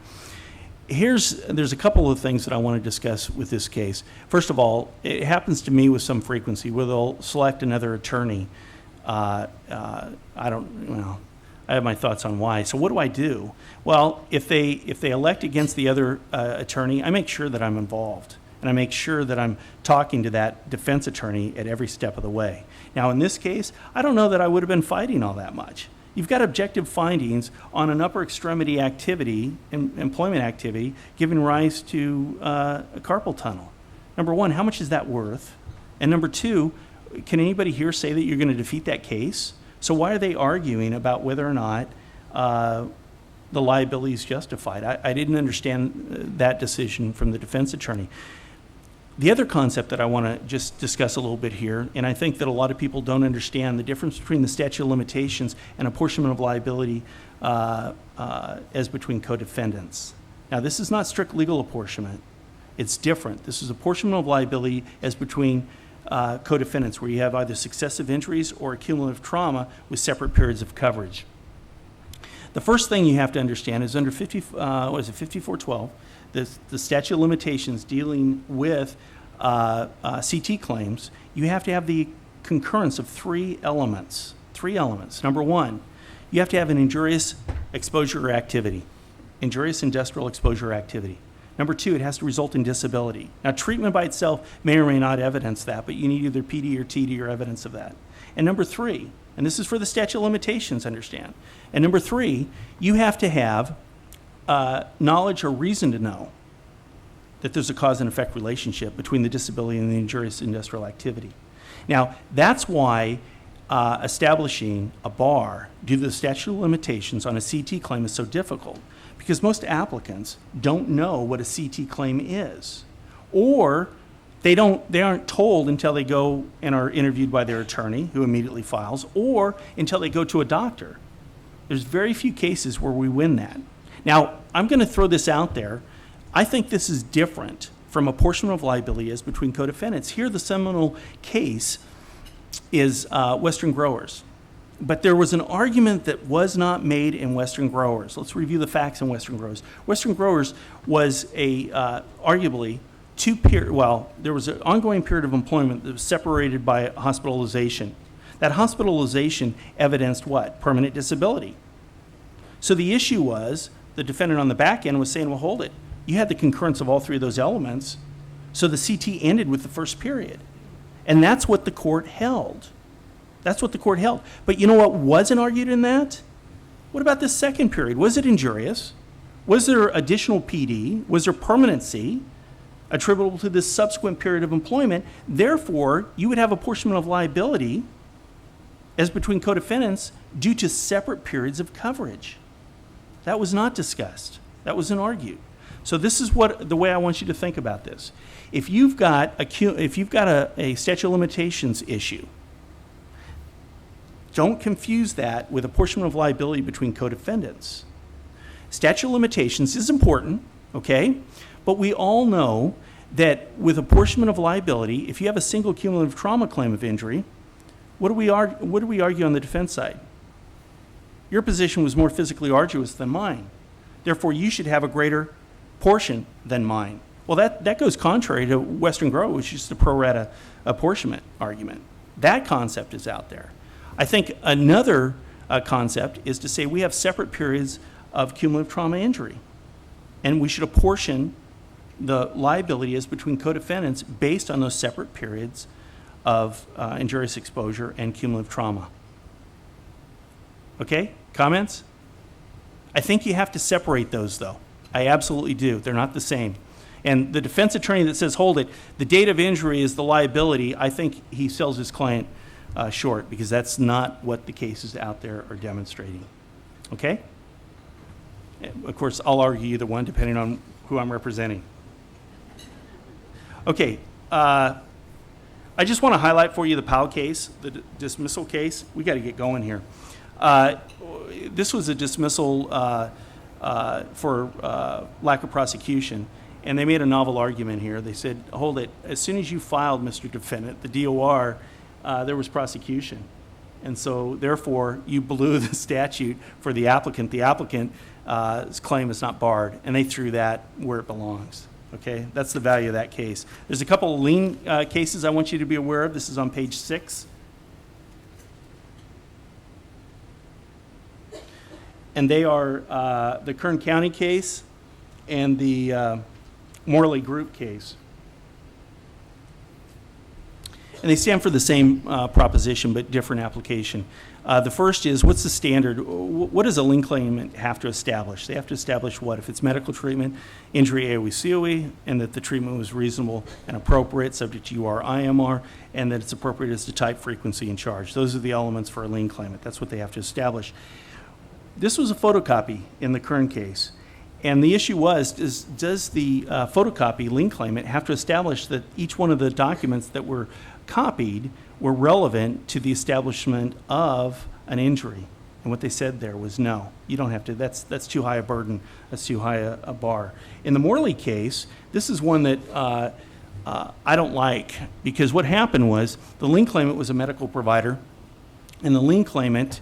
There's a couple of things that I want to discuss with this case. First of all, it happens to me with some frequency where they'll select another attorney. I have my thoughts on why. So what do I do? Well, if they elect against the other attorney, I make sure that I'm involved. And I make sure that I'm talking to that defense attorney at every step of the way. Now, in this case, I don't know that I would have been fighting all that much. You've got objective findings on an upper extremity activity, employment activity, giving rise to a carpal tunnel. Number one, how much is that worth? And number two, can anybody here say that you're going to defeat that case? So why are they arguing about whether or not the liability is justified? I didn't understand that decision from the defense attorney. The other concept that I want to just discuss a little bit here, and I think that a lot of people don't understand the difference between the statute of limitations and apportionment of liability as between co-defendants. Now, this is not strict legal apportionment. It's different. This is apportionment of liability as between co-defendants, where you have either successive injuries or accumulative trauma with separate periods of coverage. The first thing you have to understand is under 5412, the statute of limitations dealing with CT claims, you have to have the concurrence of three elements. Number one, you have to have an injurious exposure or activity, injurious industrial exposure or activity. Number two, it has to result in disability. Now, treatment by itself may or may not evidence that, but you need either PD or TD or evidence of that. And number three, and this is for the statute of limitations, understand. And number three, you have to have knowledge or reason to know that there's a cause and effect relationship between the disability and the injurious industrial activity. Now, that's why establishing a bar due to the statute of limitations on a CT claim is so difficult, because most applicants don't know what a CT claim is, or they aren't told until they go and are interviewed by their attorney, who immediately files, or until they go to a doctor. There's very few cases where we win that. Now, I'm going to throw this out there. I think this is different from apportionment of liability as between co-defendants. Here, the seminal case is Western Growers. But there was an argument that was not made in Western Growers. Let's review the facts in Western Growers. Western Growers was arguably there was an ongoing period of employment that was separated by hospitalization. That hospitalization evidenced what? Permanent disability. So the issue was, the defendant on the back end was saying, well, hold it. You had the concurrence of all three of those elements, so the CT ended with the first period. And that's what the court held. But you know what wasn't argued in that? What about this second period? Was it injurious? Was there additional PD? Was there permanency attributable to this subsequent period of employment? Therefore, you would have apportionment of liability as between co-defendants due to separate periods of coverage. That was not discussed. That wasn't argued. So this is the way I want you to think about this. If you've got a statute of limitations issue, don't confuse that with apportionment of liability between co-defendants. Statute of limitations is important, okay? But we all know that with apportionment of liability, if you have a single cumulative trauma claim of injury, what do we argue on the defense side? Your position was more physically arduous than mine. Therefore, you should have a greater portion than mine. Well, that goes contrary to Western Grow, which is the pro rata apportionment argument. That concept is out there. I think another concept is to say we have separate periods of cumulative trauma injury, and we should apportion the liability as between co-defendants based on those separate periods of injurious exposure and cumulative trauma. Okay, comments? I think you have to separate those, though. I absolutely do. They're not the same. And the defense attorney that says, hold it, the date of injury is the liability, I think he sells his client short, because that's not what the cases out there are demonstrating. Okay? Of course, I'll argue either one depending on who I'm representing. Okay. I just want to highlight for you the Powell case, the dismissal case. We got to get going here. This was a dismissal for lack of prosecution, and they made a novel argument here. They said, hold it, as soon as you filed, Mr. Defendant, the DOR, there was prosecution. And so therefore, you blew the statute for the applicant. The applicant's claim is not barred, and they threw that where it belongs. Okay, that's the value of that case. There's a couple of lien cases I want you to be aware of. This is on page 6. And they are the Kern County case and the Morley Group case. And they stand for the same proposition, but different application. The first is, what's the standard? What does a lien claimant have to establish? They have to establish what? If it's medical treatment, injury AOE COE, and that the treatment was reasonable and appropriate, subject to UR IMR, and that it's appropriate as to type, frequency, and charge. Those are the elements for a lien claimant. That's what they have to establish. This was a photocopy in the Kern case. And the issue was, does the photocopy lien claimant have to establish that each one of the documents that were copied were relevant to the establishment of an injury? And what they said there was no, you don't have to. That's too high a burden. That's too high a bar. In the Morley case, this is one that I don't like, because what happened was the lien claimant was a medical provider, and the lien claimant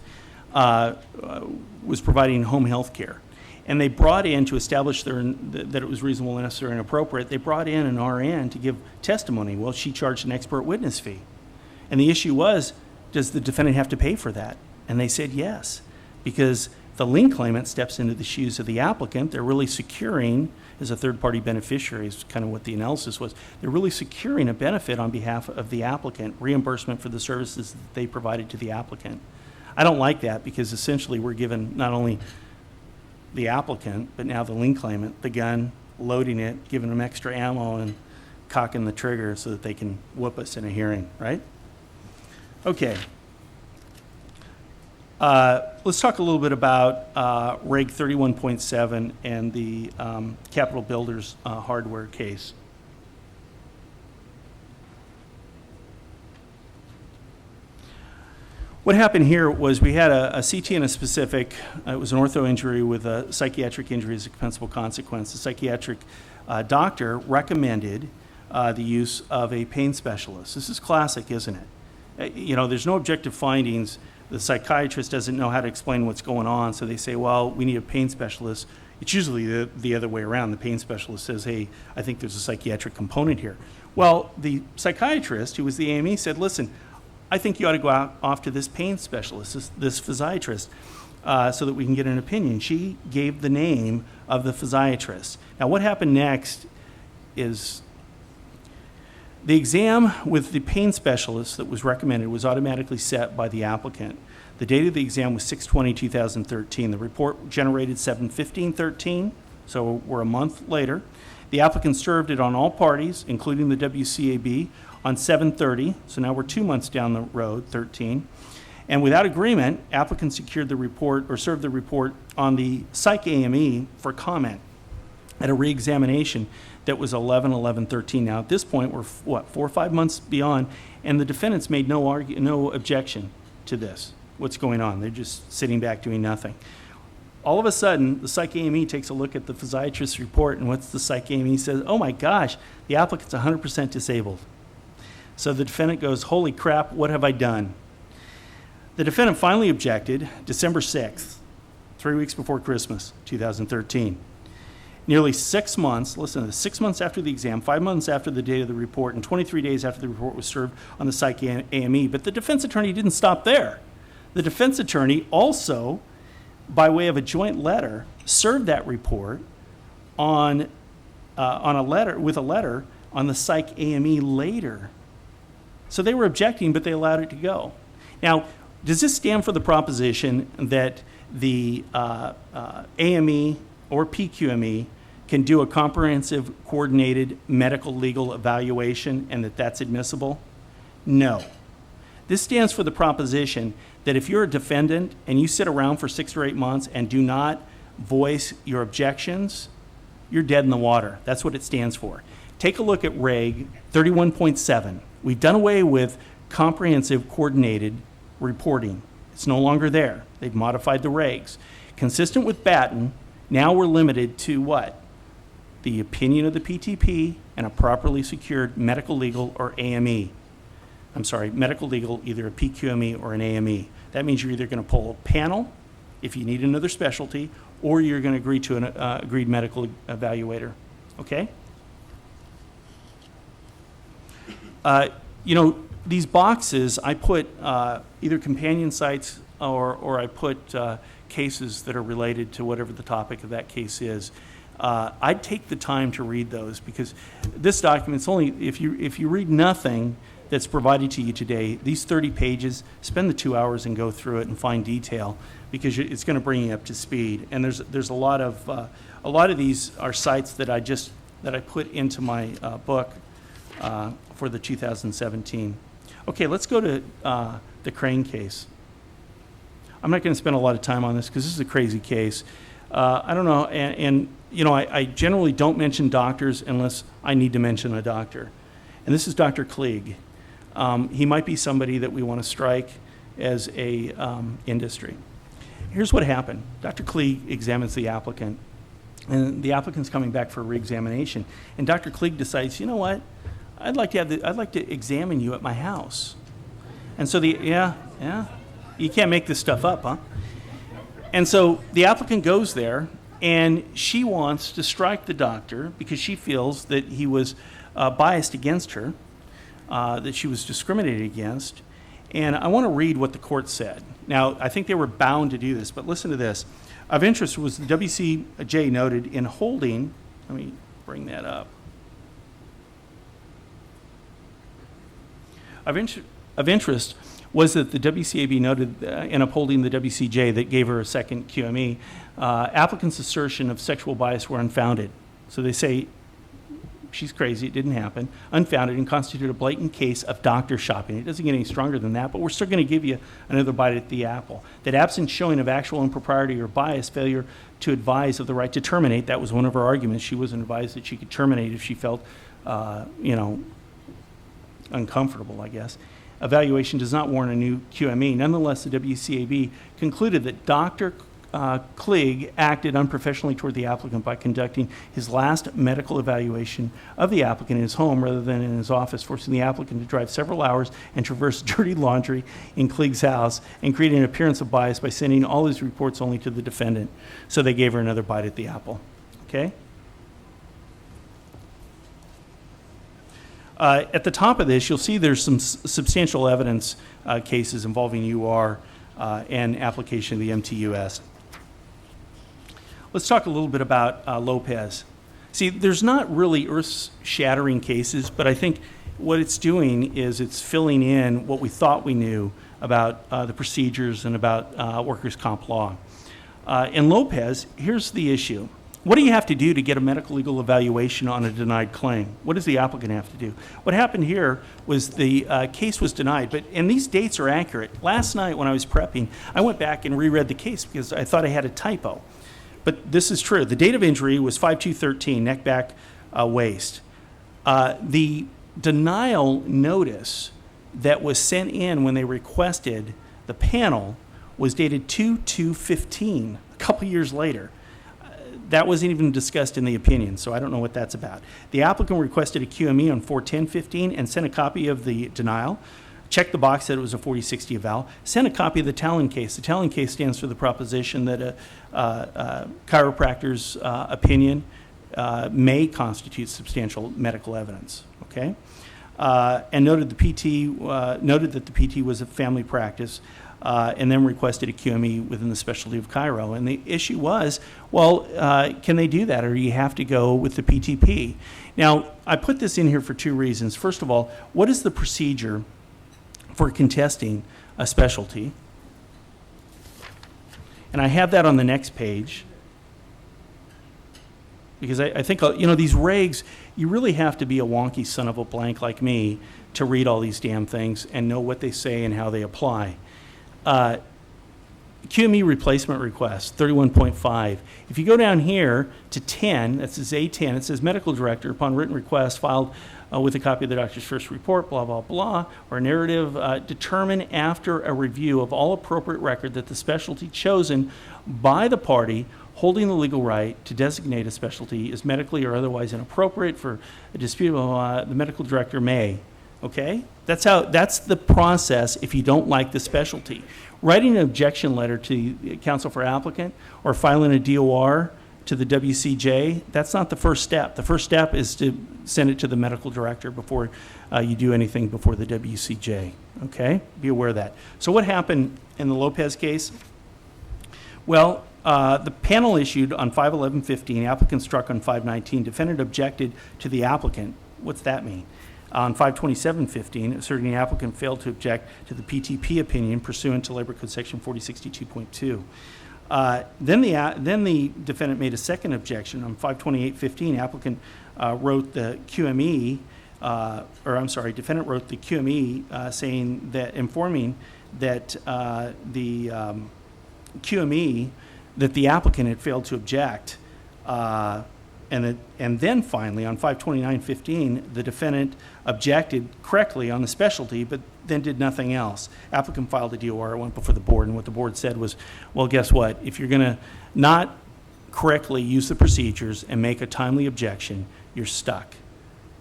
was providing home health care. And they brought in, to establish that it was reasonable, necessary, and appropriate, they brought in an RN to give testimony. Well, she charged an expert witness fee. And the issue was, does the defendant have to pay for that? And they said yes, because the lien claimant steps into the shoes of the applicant. They're really securing, as a third-party beneficiary, is kind of what the analysis was, they're really securing a benefit on behalf of the applicant, reimbursement for the services that they provided to the applicant. I don't like that, because essentially we're giving not only the applicant, but now the lien claimant, the gun, loading it, giving them extra ammo, and cocking the trigger so that they can whoop us in a hearing, right? Okay. Let's talk a little bit about Reg 31.7 and the Capital Builders hardware case. What happened here was we had a CT and a specific. It was an ortho injury with a psychiatric injury as a compensable consequence. The psychiatric doctor recommended the use of a pain specialist. This is classic, isn't it? There's no objective findings. The psychiatrist doesn't know how to explain what's going on, so they say, well, we need a pain specialist. It's usually the other way around. The pain specialist says, hey, I think there's a psychiatric component here. Well, the psychiatrist, who was the AME, said, listen, I think you ought to go off to this pain specialist, this physiatrist, so that we can get an opinion. She gave the name of the physiatrist. Now, what happened next is the exam with the pain specialist that was recommended was automatically set by the applicant. The date of the exam was 6/20/2013. The report generated 7/15/13, so we're a month later. The applicant served it on all parties, including the WCAB, on 7/30, so now we're 2 months down the road, 13. And without agreement, applicant secured the report or served the report on the Psych AME for comment at a reexamination that was 11/11/13. Now, at this point, we're 4 or 5 months beyond, and the defendants made no objection to this. What's going on? They're just sitting back doing nothing. All of a sudden, the Psych AME takes a look at the physiatrist's report, and what's the Psych AME says? Oh my gosh, the applicant's 100% disabled. So the defendant goes, holy crap, what have I done? The defendant finally objected December 6th, 3 weeks before Christmas, 2013. Nearly 6 months, listen to this, 6 months after the exam, 5 months after the date of the report, and 23 days after the report was served on the Psych AME. But the defense attorney didn't stop there. The defense attorney also, by way of a joint letter, served that report on a letter on the Psych AME later. So they were objecting, but they allowed it to go. Now, does this stand for the proposition that the AME or PQME can do a comprehensive, coordinated medical legal evaluation and that that's admissible? No. This stands for the proposition that if you're a defendant and you sit around for 6 or 8 months and do not voice your objections, you're dead in the water. That's what it stands for. Take a look at Reg 31.7. We've done away with comprehensive, coordinated reporting. It's no longer there. They've modified the regs. Consistent with Batten, now we're limited to what? The opinion of the PTP and a properly secured medical, legal, or AME. medical legal, either a PQME or an AME. That means you're either going to pull a panel if you need another specialty, or you're going to agree to an agreed medical evaluator. Okay? These boxes, I put either companion sites or I put cases that are related to whatever the topic of that case is. I'd take the time to read those, because this document's only, if you read nothing that's provided to you today, these 30 pages, spend the 2 hours and go through it and find detail, because it's going to bring you up to speed. And there's a lot of these are sites that I put into my book for the 2017. Okay, let's go to the Crane case. I'm not going to spend a lot of time on this because this is a crazy case. I don't know, and I generally don't mention doctors unless I need to mention a doctor. And this is Dr. Klieg. He might be somebody that we want to strike as a industry. Here's what happened. Dr. Klieg examines the applicant, and the applicant's coming back for a reexamination. And Dr. Klieg decides, you know what? I'd like to examine you at my house. And so you can't make this stuff up, huh? And so the applicant goes there, and she wants to strike the doctor because she feels that he was biased against her, that she was discriminated against. And I want to read what the court said. Now, I think they were bound to do this, but listen to this. Of interest was the WCJ noted in holding, let me bring that up. Of interest was that the WCAB noted in upholding the WCJ that gave her a second QME, applicants' assertion of sexual bias were unfounded. So they say she's crazy, it didn't happen, unfounded, and constitute a blatant case of doctor shopping. It doesn't get any stronger than that, but we're still going to give you another bite at the apple. That absent showing of actual impropriety or bias, failure to advise of the right to terminate, that was one of her arguments. She wasn't advised that she could terminate if she felt, uncomfortable, I guess. Evaluation does not warrant a new QME. Nonetheless, the WCAB concluded that Dr. Klieg acted unprofessionally toward the applicant by conducting his last medical evaluation of the applicant in his home rather than in his office, forcing the applicant to drive several hours and traverse dirty laundry in Klieg's house, and creating an appearance of bias by sending all his reports only to the defendant. So they gave her another bite at the apple. Okay? At the top of this, you'll see there's some substantial evidence cases involving UR and application of the MTUS. Let's talk a little bit about Lopez. See, there's not really earth-shattering cases, but I think what it's doing is it's filling in what we thought we knew about the procedures and about workers' comp law. In Lopez, here's the issue. What do you have to do to get a medical legal evaluation on a denied claim? What does the applicant have to do? What happened here was the case was denied, and these dates are accurate. Last night when I was prepping, I went back and reread the case because I thought I had a typo. But this is true. The date of injury was 5/2/13, neck, back, waist. The denial notice that was sent in when they requested the panel was dated 2/2/15, a couple years later. That wasn't even discussed in the opinion, so I don't know what that's about. The applicant requested a QME on 4/10/15 and sent a copy of the denial, checked the box that it was a 40/60 eval, sent a copy of the Talon case. The Talon case stands for the proposition that a chiropractor's opinion may constitute substantial medical evidence, okay? And noted that the PT was a family practice, and then requested a QME within the specialty of chiro. And the issue was, well, can they do that, or do you have to go with the PTP? Now, I put this in here for two reasons. First of all, what is the procedure for contesting a specialty? And I have that on the next page. Because I think, these regs, you really have to be a wonky son of a blank like me to read all these damn things and know what they say and how they apply. QME replacement request, 31.5. If you go down here to 10, that says A10, it says medical director, upon written request filed with a copy of the doctor's first report, blah, blah, blah, or narrative, determine after a review of all appropriate record that the specialty chosen by the party holding the legal right to designate a specialty is medically or otherwise inappropriate for a dispute, the medical director may okay? That's the process if you don't like the specialty. Writing an objection letter to the counsel for applicant or filing a DOR to the WCJ, that's not the first step. The first step is to send it to the medical director before you do anything before the WCJ, okay? Be aware of that. So what happened in the Lopez case? Well, the panel issued on 5/11/15, applicant struck on 5/19, defendant objected to the applicant. What's that mean? On 5/27/15, asserting the applicant failed to object to the PTP opinion pursuant to Labor Code Section 4062.2. Then the defendant made a second objection on 5/28/15. Applicant wrote the QME, defendant wrote the QME saying that, informing that the QME that the applicant had failed to object, and then finally on 5/29/15, the defendant objected correctly on the specialty, but then did nothing else. Applicant filed a DOR, it went before the board, and what the board said was, well, guess what? If you're going to not correctly use the procedures and make a timely objection, you're stuck.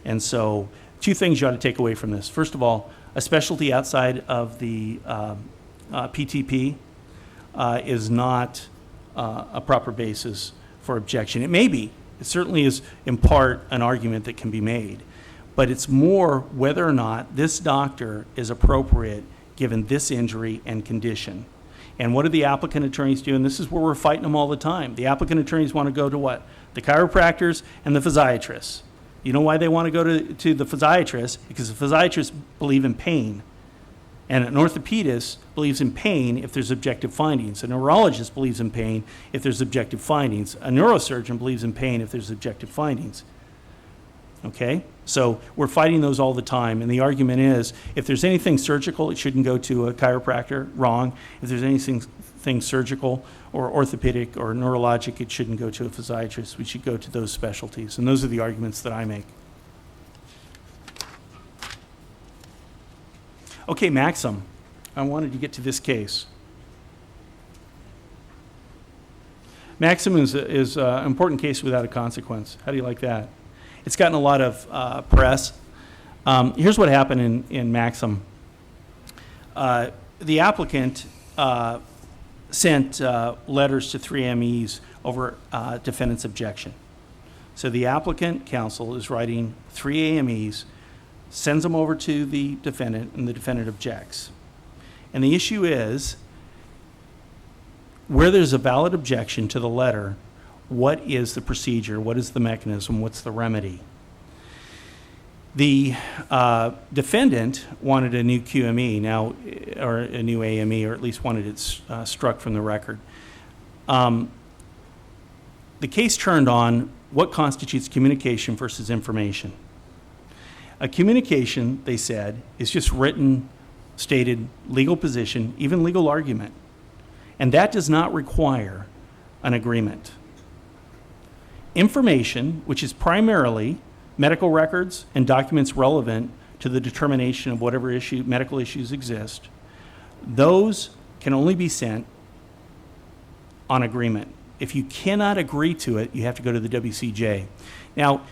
And so, two things you ought to take away from this. First of all, a specialty outside of the PTP is not a proper basis for objection. It may be. It certainly is, in part, an argument that can be made. But it's more whether or not this doctor is appropriate given this injury and condition. And what do the applicant attorneys do? And this is where we're fighting them all the time. The applicant attorneys want to go to what? The chiropractors and the physiatrists. You know why they want to go to the physiatrist? Because the physiatrists believe in pain. And an orthopedist believes in pain if there's objective findings. A neurologist believes in pain if there's objective findings. A neurosurgeon believes in pain if there's objective findings. Okay? So we're fighting those all the time. And the argument is, if there's anything surgical, it shouldn't go to a chiropractor. Wrong. If there's anything surgical or orthopedic or neurologic, it shouldn't go to a physiatrist. We should go to those specialties. And those are the arguments that I make. Okay, Maxim. I wanted to get to this case. Maxim is an important case without a consequence. How do you like that? It's gotten a lot of press. Here's what happened in Maxim. The applicant sent letters to 3 MEs over defendant's objection. So the applicant counsel is writing 3 AMEs, sends them over to the defendant, and the defendant objects. And the issue is, where there's a valid objection to the letter, what is the procedure? What is the mechanism? What's the remedy? The defendant wanted a new QME now, or a new AME, or at least wanted it struck from the record. The case turned on what constitutes communication versus information. A communication, they said, is just written, stated legal position, even legal argument. And that does not require an agreement. Information, which is primarily medical records and documents relevant to the determination of whatever medical issues exist, those can only be sent on agreement. If you cannot agree to it, you have to go to the WCJ. Now,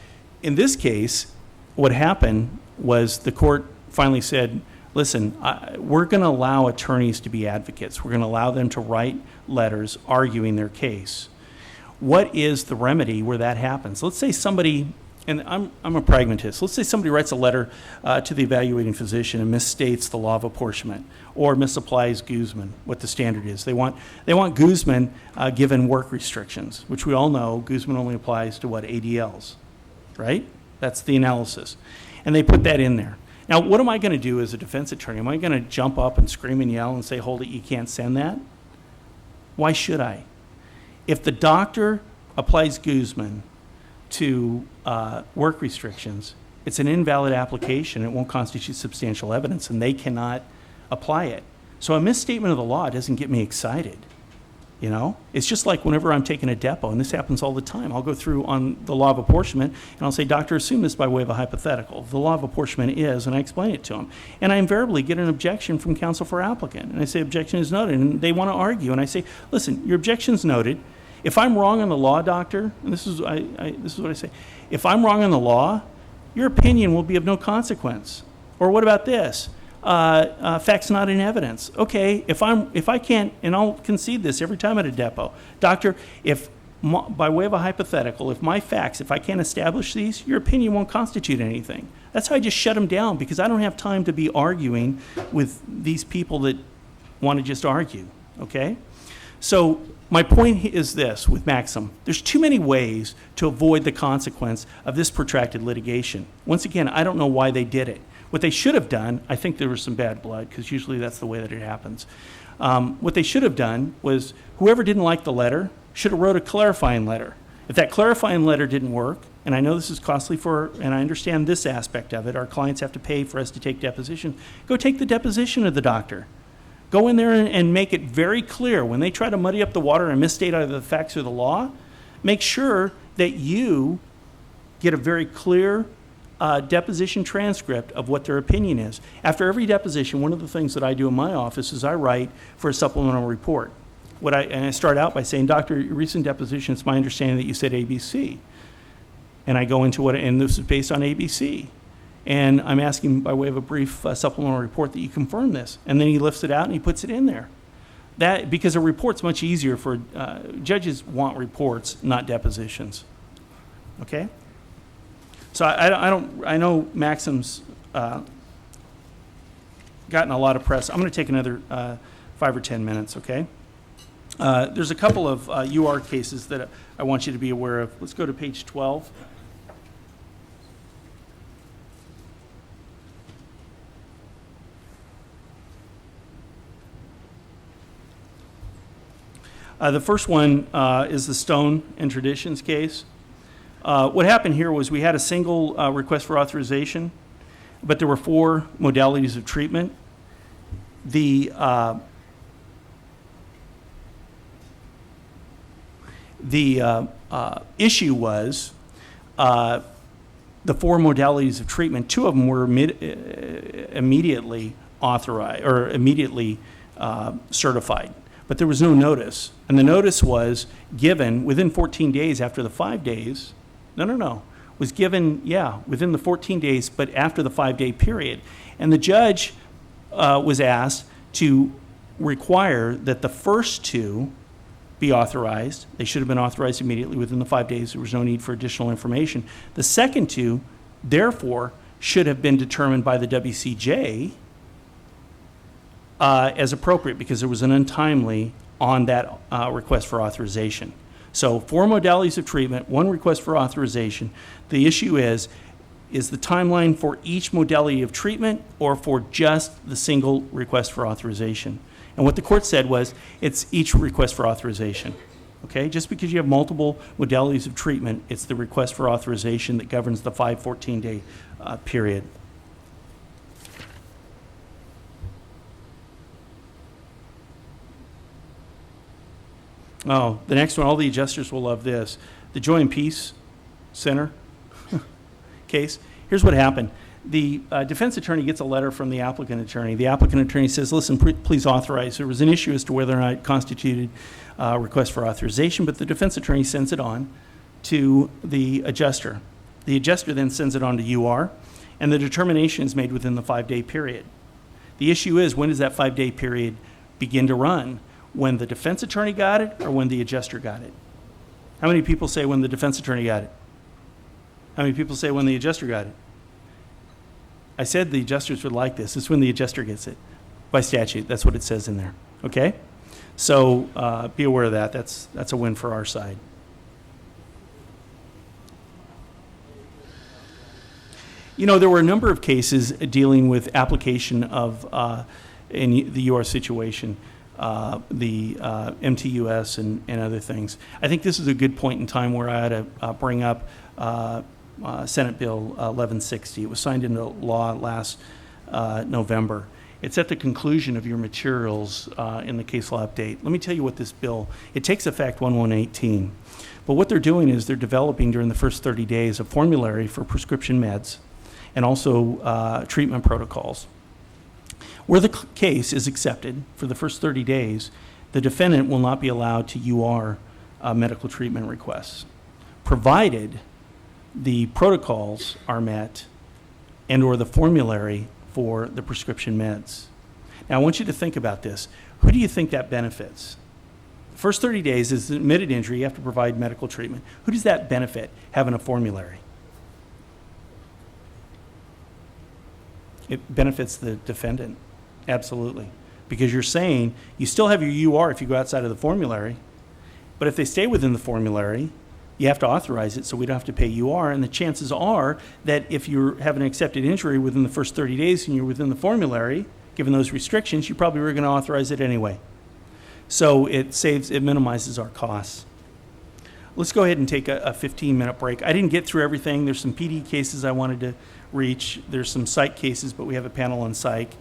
in this case, what happened was the court finally said, listen, we're going to allow attorneys to be advocates. We're going to allow them to write letters arguing their case. What is the remedy where that happens? Let's say somebody, and I'm a pragmatist, let's say somebody writes a letter to the evaluating physician and misstates the law of apportionment or misapplies Guzman, what the standard is. They want Guzman given work restrictions, which we all know Guzman only applies to what, ADLs, right? That's the analysis. And they put that in there. Now, what am I going to do as a defense attorney? Am I going to jump up and scream and yell and say, hold it, you can't send that? Why should I? If the doctor applies Guzman to work restrictions, it's an invalid application. It won't constitute substantial evidence, and they cannot apply it. So a misstatement of the law doesn't get me excited. You know, it's just like whenever I'm taking a depo, and this happens all the time. I'll go through on the law of apportionment, and I'll say, doctor, assume this by way of a hypothetical. The law of apportionment is, and I explain it to them. And I invariably get an objection from counsel for applicant. And I say, objection is noted, and they want to argue. And I say, listen, your objection's noted. If I'm wrong on the law, doctor, and this is what I say, if I'm wrong on the law, your opinion will be of no consequence. Or what about this? Facts not in evidence. Okay, if I can't, and I'll concede this every time at a depot, doctor, by way of a hypothetical, if I can't establish these, your opinion won't constitute anything. That's how I just shut them down, because I don't have time to be arguing with these people that want to just argue, okay? So my point is this with Maxim. There's too many ways to avoid the consequence of this protracted litigation. Once again, I don't know why they did it. What they should have done, I think there was some bad blood, because usually that's the way that it happens. What they should have done was whoever didn't like the letter should have wrote a clarifying letter. If that clarifying letter didn't work, and I know this is costly and I understand this aspect of it, our clients have to pay for us to take deposition, go take the deposition of the doctor. Go in there and make it very clear when they try to muddy up the water and misstate either the facts or the law, make sure that you get a very clear deposition transcript of what their opinion is. After every deposition, one of the things that I do in my office is I write for a supplemental report. And I start out by saying, Doctor, your recent deposition, it's my understanding that you said ABC. And I go into and this is based on ABC. And I'm asking by way of a brief supplemental report that you confirm this. And then he lifts it out and he puts it in there. Because a report's much easier for, judges want reports, not depositions. Okay? So I know Maxim's gotten a lot of press. I'm going to take another 5 or 10 minutes, okay? There's a couple of UR cases that I want you to be aware of. Let's go to page 12. The first one is the Stone and Traditions case. What happened here was we had a single request for authorization, but there were 4 modalities of treatment. The issue was the 4 modalities of treatment. 2 of them were immediately authorized or immediately certified, but there was no notice. And the notice was given within 14 days after the 5 days. Was given, within the 14 days, but after the 5-day period. And the judge was asked to require that the first 2 be authorized. They should have been authorized immediately within the 5 days. There was no need for additional information. The second 2, therefore, should have been determined by the WCJ as appropriate because there was an untimely on that request for authorization. So 4 modalities of treatment, 1 request for authorization. The issue is the timeline for each modality of treatment or for just the single request for authorization? And what the court said was it's each request for authorization. Okay, just because you have multiple modalities of treatment, it's the request for authorization that governs the 14-day period. Oh, the next one, all the adjusters will love this. The Joy and Peace Center case. Here's what happened. The defense attorney gets a letter from the applicant attorney. The applicant attorney says, listen, please authorize. There was an issue as to whether or not it constituted a request for authorization, but the defense attorney sends it on to the adjuster. The adjuster then sends it on to UR, and the determination is made within the 5-day period. The issue is, when does that 5-day period begin to run? When the defense attorney got it or when the adjuster got it? How many people say when the defense attorney got it? How many people say when the adjuster got it? I said the adjusters would like this. It's when the adjuster gets it. By statute, that's what it says in there. Okay? So be aware of that. That's a win for our side. You know, there were a number of cases dealing with application of, in the UR situation, the MTUS and other things. I think this is a good point in time where I ought to bring up Senate Bill 1160. It was signed into law last November. It's at the conclusion of your materials in the case law update. Let me tell you what this bill, it takes effect 1/1/18. But what they're doing is they're developing during the first 30 days a formulary for prescription meds and also treatment protocols. Where the case is accepted for the first 30 days, the defendant will not be allowed to UR medical treatment requests, provided the protocols are met and or the formulary for the prescription meds. Now, I want you to think about this. Who do you think that benefits? First 30 days is an admitted injury. You have to provide medical treatment. Who does that benefit having a formulary? It benefits the defendant, absolutely. Because you're saying you still have your UR if you go outside of the formulary, but if they stay within the formulary, you have to authorize it so we don't have to pay UR, and the chances are that if you have an accepted injury within the first 30 days and you're within the formulary, given those restrictions, you probably were going to authorize it anyway. So it minimizes our costs. Let's go ahead and take a 15-minute break. I didn't get through everything. There's some PD cases I wanted to reach. There's some psych cases, but we have a panel on psych.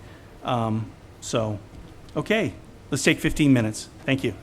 Okay, let's take 15 minutes. Thank you.